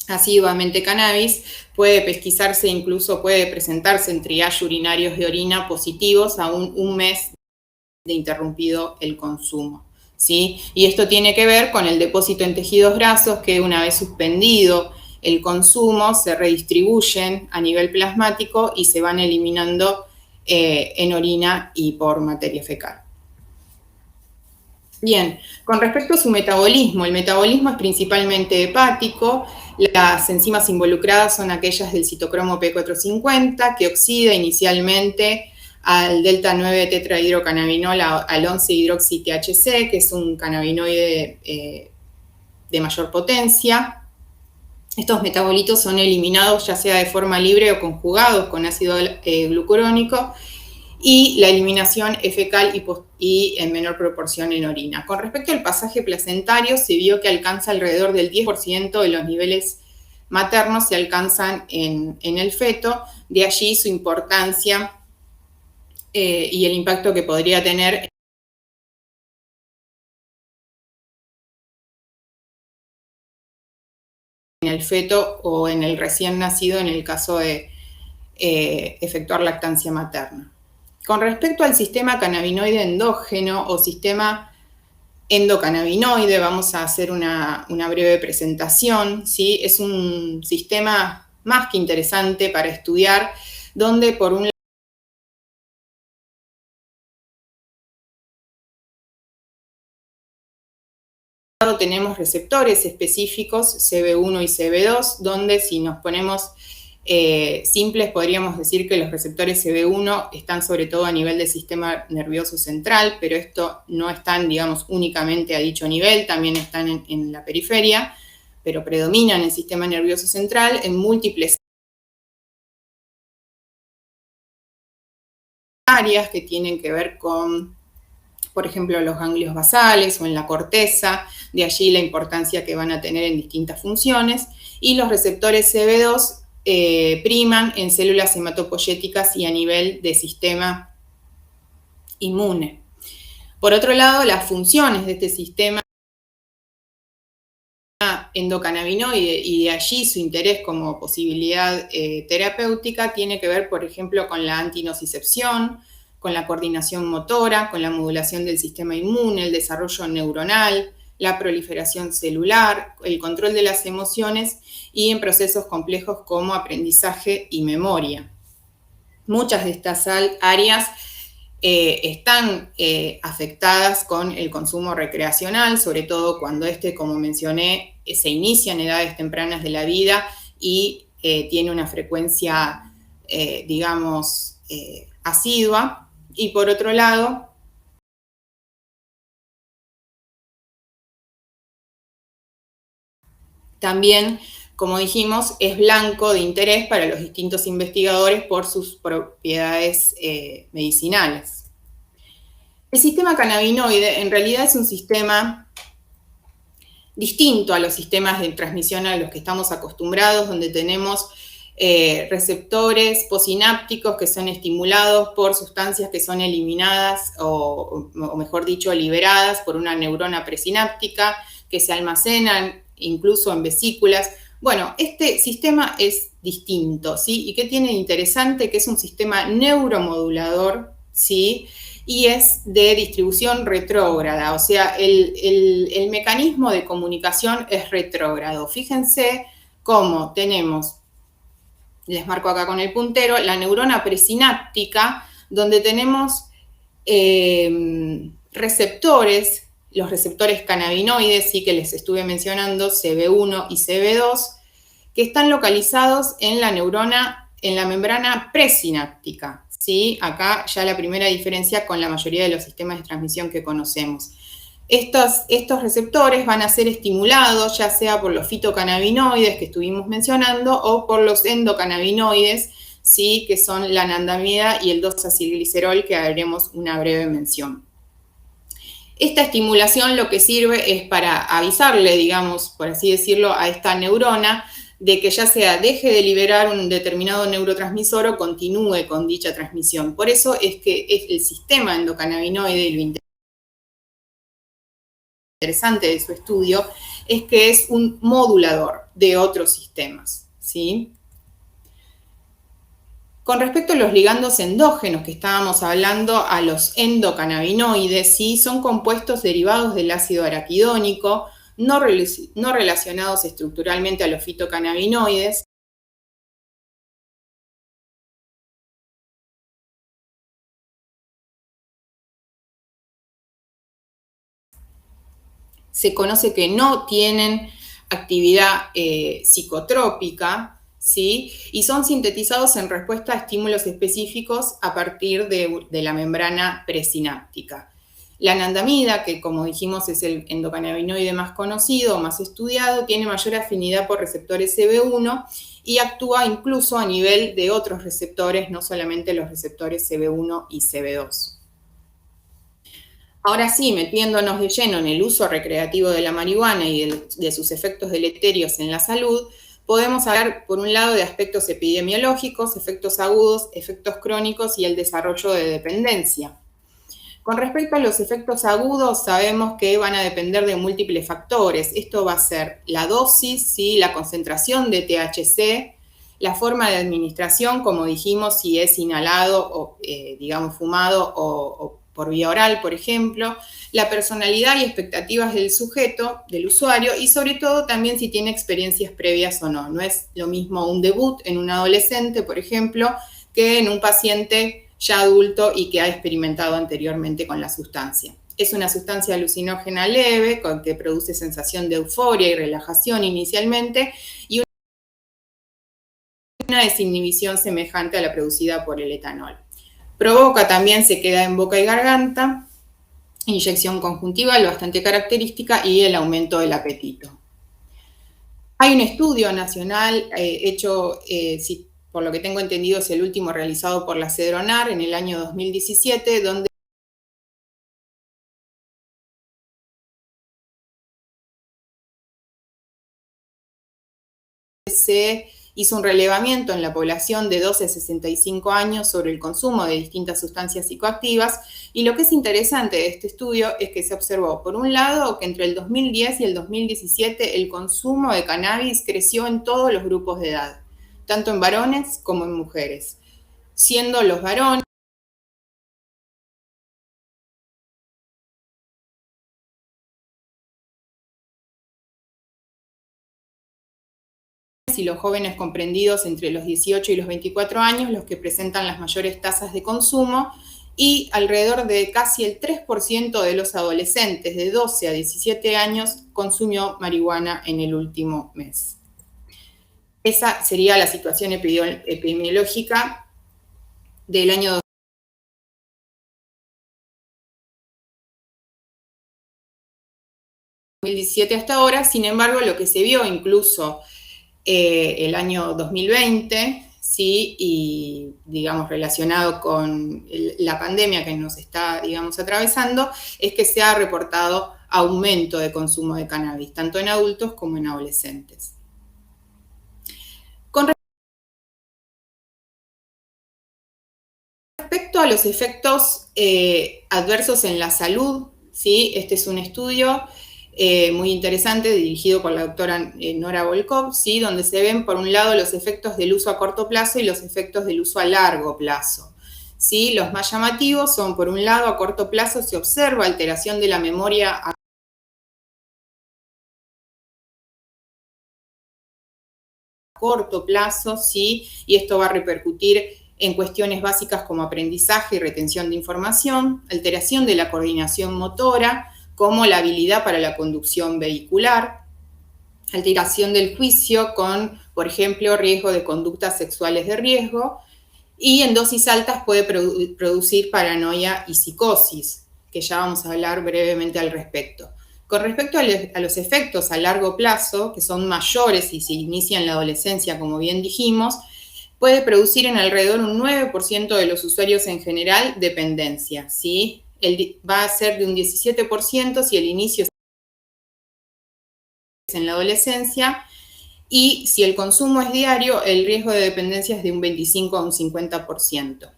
asiduamente cannabis, puede pesquisarse, incluso puede presentarse en triage urinarios de orina positivos a un mes de interrumpido el consumo. ¿sí? Y esto tiene que ver con el depósito en tejidos grasos que una vez suspendido el consumo se redistribuyen a nivel plasmático y se van eliminando en orina y por materia fecal. Bien, con respecto a su metabolismo, el metabolismo es principalmente hepático. Las enzimas involucradas son aquellas del citocromo P450, que oxida inicialmente al delta 9 tetrahidrocannabinol al 11-hidroxi-THC, que es un cannabinoide de mayor potencia. Estos metabolitos son eliminados ya sea de forma libre o conjugados con ácido glucurónico, y la eliminación es fecal y en menor proporción en orina. Con respecto al pasaje placentario, se vio que alcanza alrededor del 10% de los niveles maternos se alcanzan en el feto, de allí su importancia y el impacto que podría tener en el feto o en el recién nacido en el caso de efectuar lactancia materna. Con respecto al sistema cannabinoide endógeno o sistema endocannabinoide, vamos a hacer una breve presentación, ¿sí? Es un sistema más que interesante para estudiar, donde por un lado tenemos receptores específicos, CB1 y CB2, donde si nos ponemos simples, podríamos decir que los receptores CB1 están sobre todo a nivel del sistema nervioso central, pero esto no están, digamos, únicamente a dicho nivel, también están en la periferia, pero predominan en el sistema nervioso central en múltiples áreas que tienen que ver con, por ejemplo, los ganglios basales o en la corteza, de allí la importancia que van a tener en distintas funciones, y los receptores CB2 priman en células hematopoyéticas y a nivel de sistema inmune. Por otro lado, las funciones de este sistema endocannabinoide y de allí su interés como posibilidad terapéutica tiene que ver, por ejemplo, con la antinocicepción, con la coordinación motora, con la modulación del sistema inmune, el desarrollo neuronal, la proliferación celular, el control de las emociones y en procesos complejos como aprendizaje y memoria. Muchas de estas áreas están afectadas con el consumo recreacional, sobre todo cuando como mencioné, se inicia en edades tempranas de la vida y tiene una frecuencia, digamos, asidua. Y por otro lado, también, como dijimos, es blanco de interés para los distintos investigadores por sus propiedades medicinales. El sistema cannabinoide en realidad es un sistema distinto a los sistemas de transmisión a los que estamos acostumbrados, donde tenemos receptores posinápticos que son estimulados por sustancias que son eliminadas o mejor dicho, liberadas por una neurona presináptica que se almacenan incluso en vesículas. Bueno, este sistema es distinto, ¿sí? ¿Y qué tiene de interesante? Que es un sistema neuromodulador, ¿sí? Y es de distribución retrógrada, o sea, el mecanismo de comunicación es retrógrado. Fíjense cómo tenemos, les marco acá con el puntero, la neurona presináptica, donde tenemos receptores, los receptores cannabinoides, sí que les estuve mencionando, CB1 y CB2, que están localizados en la neurona, en la membrana presináptica, ¿sí? Acá ya la primera diferencia con la mayoría de los sistemas de transmisión que conocemos. Estos receptores van a ser estimulados ya sea por los fitocannabinoides que estuvimos mencionando o por los endocannabinoides, ¿sí? Que son la anandamida y el 2-acilglicerol, que haremos una breve mención. Esta estimulación lo que sirve es para avisarle, digamos, por así decirlo, a esta neurona de que ya sea deje de liberar un determinado neurotransmisor o continúe con dicha transmisión. Por eso es que es el sistema endocannabinoide, y lo interesante de su estudio es que es un modulador de otros sistemas, ¿sí? Con respecto a los ligandos endógenos que estábamos hablando, a los endocannabinoides, ¿sí? Son compuestos derivados del ácido araquidónico, no relacionados estructuralmente a los fitocannabinoides. Se conoce que no tienen actividad psicotrópica, ¿sí? Y son sintetizados en respuesta a estímulos específicos a partir de la membrana presináptica. La anandamida, que como dijimos es el endocannabinoide más conocido, más estudiado, tiene mayor afinidad por receptores CB1 y actúa incluso a nivel de otros receptores, no solamente los receptores CB1 y CB2. Ahora sí, metiéndonos de lleno en el uso recreativo de la marihuana y de sus efectos deleterios en la salud, podemos hablar, por un lado, de aspectos epidemiológicos, efectos agudos, efectos crónicos y el desarrollo de dependencia. Con respecto a los efectos agudos, sabemos que van a depender de múltiples factores. Esto va a ser la dosis, ¿sí? La concentración de THC, la forma de administración, como dijimos, si es inhalado o, digamos, fumado o por vía oral, por ejemplo, la personalidad y expectativas del sujeto, del usuario, y sobre todo también si tiene experiencias previas o no. No es lo mismo un debut en un adolescente, por ejemplo, que en un paciente ya adulto y que ha experimentado anteriormente con la sustancia. Es una sustancia alucinógena leve, que produce sensación de euforia y relajación inicialmente, y una desinhibición semejante a la producida por el etanol. Provoca también sequedad en boca y garganta, inyección conjuntival bastante característica y el aumento del apetito. Hay un estudio nacional hecho, por lo que tengo entendido es el último realizado por la Cedronar en el año 2017, donde se hizo un relevamiento en la población de 12 a 65 años sobre el consumo de distintas sustancias psicoactivas, y lo que es interesante de este estudio es que se observó, por un lado, que entre el 2010 y el 2017 el consumo de cannabis creció en todos los grupos de edad, tanto en varones como en mujeres, siendo los varones y los jóvenes comprendidos entre los 18 y los 24 años los que presentan las mayores tasas de consumo, y alrededor de casi el 3% de los adolescentes de 12 a 17 años consumió marihuana en el último mes. Esa sería la situación epidemiológica del año 2017 hasta ahora. Sin embargo, lo que se vio incluso el año 2020, ¿sí? Y digamos relacionado con la pandemia que nos está, digamos, atravesando, es que se ha reportado aumento de consumo de cannabis, tanto en adultos como en adolescentes. Con respecto a los efectos adversos en la salud, ¿sí? Este es un estudio muy interesante, dirigido por la doctora Nora Volkov, ¿sí? Donde se ven, por un lado, los efectos del uso a corto plazo y los efectos del uso a largo plazo, ¿sí? Los más llamativos son, por un lado, a corto plazo se observa alteración de la memoria a corto plazo, ¿sí? Y esto va a repercutir en cuestiones básicas como aprendizaje y retención de información, alteración de la coordinación motora, como la habilidad para la conducción vehicular, alteración del juicio con, por ejemplo, riesgo de conductas sexuales de riesgo, y en dosis altas puede producir paranoia y psicosis, que ya vamos a hablar brevemente al respecto. Con respecto a los efectos a largo plazo, que son mayores y se inician en la adolescencia, como bien dijimos, puede producir en alrededor un 9% de los usuarios en general dependencia, ¿sí? Va a ser de un 17% si el inicio es en la adolescencia, y si el consumo es diario, el riesgo de dependencia es de un 25 a un 50%.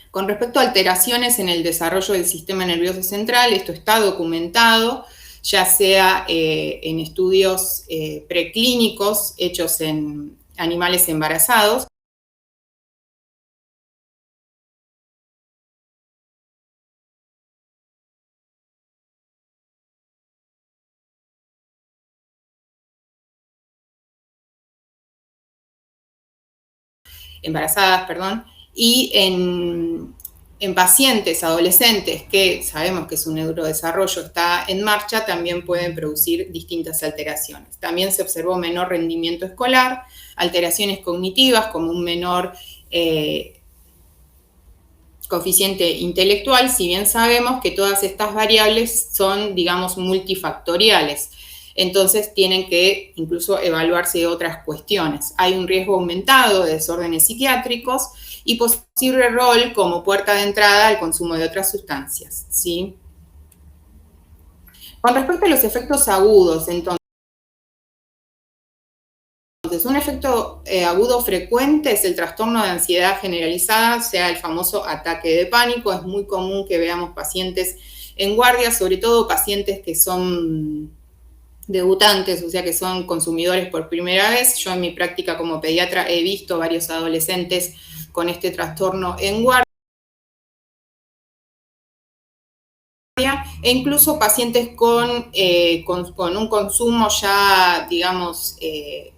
Con respecto a alteraciones en el desarrollo del sistema nervioso central, esto está documentado, ya sea en estudios preclínicos hechos en animales embarazados, embarazadas, perdón, y en pacientes adolescentes que sabemos que su neurodesarrollo está en marcha, también pueden producir distintas alteraciones. También se observó menor rendimiento escolar, alteraciones cognitivas como un menor coeficiente intelectual, si bien sabemos que todas estas variables son, digamos, multifactoriales. Entonces tienen que incluso evaluarse otras cuestiones. Hay un riesgo aumentado de desórdenes psiquiátricos y posible rol como puerta de entrada al consumo de otras sustancias, ¿sí? Con respecto a los efectos agudos, entonces, un efecto agudo frecuente es el trastorno de ansiedad generalizada, o sea, el famoso ataque de pánico. Es muy común que veamos pacientes en guardia, sobre todo pacientes que son debutantes, o sea, que son consumidores por primera vez. Yo en mi práctica como pediatra he visto varios adolescentes con este trastorno en guardia, e incluso pacientes con un consumo ya, digamos,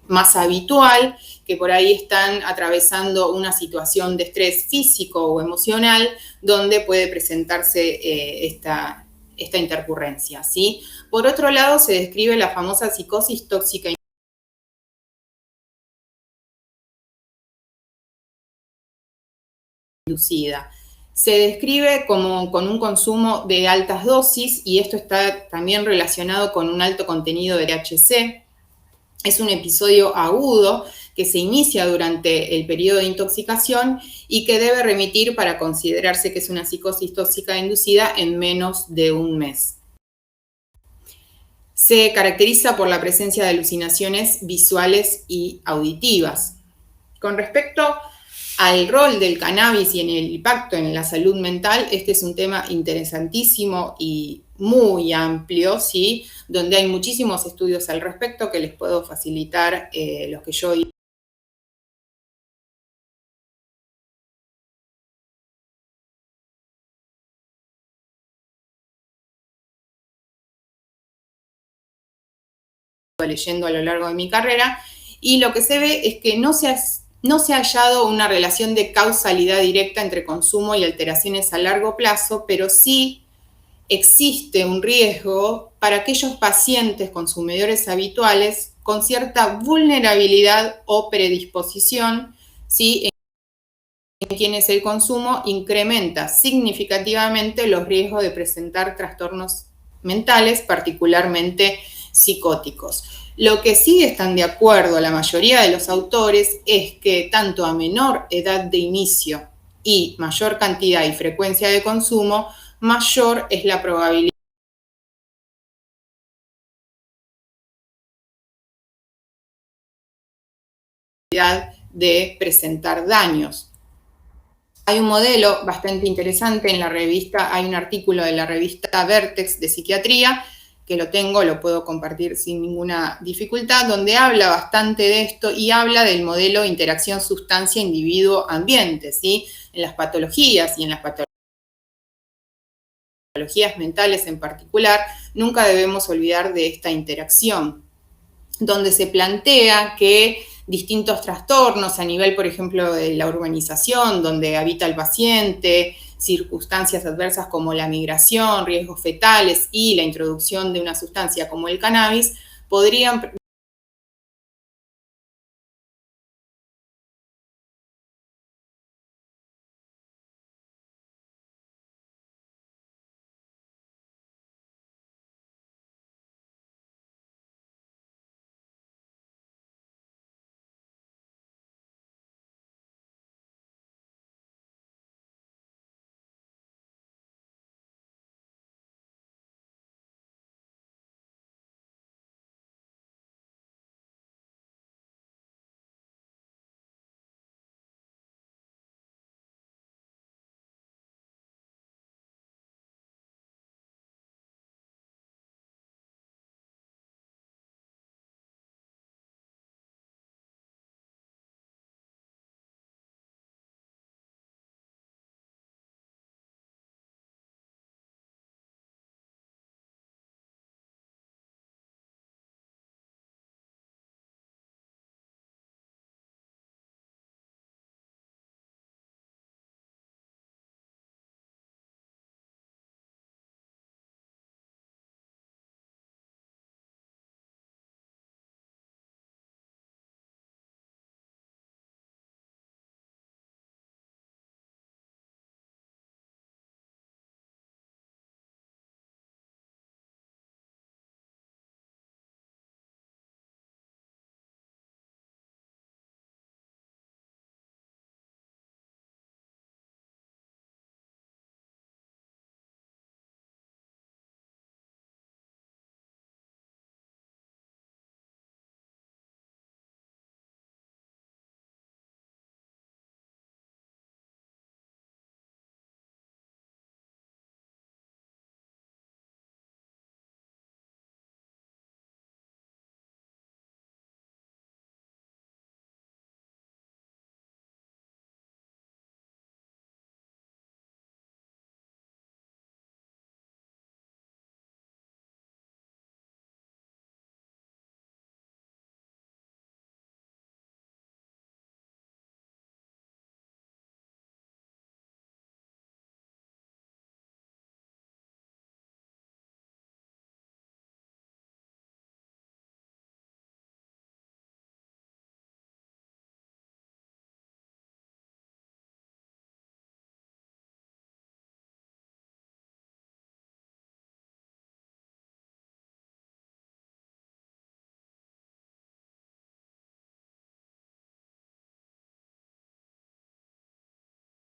más habitual, que por ahí están atravesando una situación de estrés físico o emocional, donde puede presentarse esta intercurrencia, ¿sí? Por otro lado, se describe la famosa psicosis tóxica inducida. Se describe como con un consumo de altas dosis, y esto está también relacionado con un alto contenido de THC. Es un episodio agudo que se inicia durante el periodo de intoxicación y que debe remitir para considerarse que es una psicosis tóxica inducida en menos de un mes. Se caracteriza por la presencia de alucinaciones visuales y auditivas. Con respecto al rol del cannabis y en el impacto en la salud mental, este es un tema interesantísimo y muy amplio, ¿sí? Donde hay muchísimos estudios al respecto que les puedo facilitar los que yo leyendo a lo largo de mi carrera, y lo que se ve es que no se ha hallado una relación de causalidad directa entre consumo y alteraciones a largo plazo, pero sí existe un riesgo para aquellos pacientes consumidores habituales con cierta vulnerabilidad o predisposición, ¿sí? En quienes el consumo incrementa significativamente los riesgos de presentar trastornos mentales, particularmente psicóticos. Lo que sí están de acuerdo la mayoría de los autores es que tanto a menor edad de inicio y mayor cantidad y frecuencia de consumo, mayor es la probabilidad de presentar daños. Hay un modelo bastante interesante en la revista, hay un artículo de la revista Vertex de Psiquiatría, que lo puedo compartir sin ninguna dificultad, donde habla bastante de esto y habla del modelo interacción sustancia individuo-ambiente, ¿sí? En las patologías y en las patologías mentales en particular, nunca debemos olvidar de esta interacción, donde se plantea que distintos trastornos a nivel, por ejemplo, de la urbanización, donde habita el paciente, circunstancias adversas como la migración, riesgos fetales y la introducción de una sustancia como el cannabis, podrían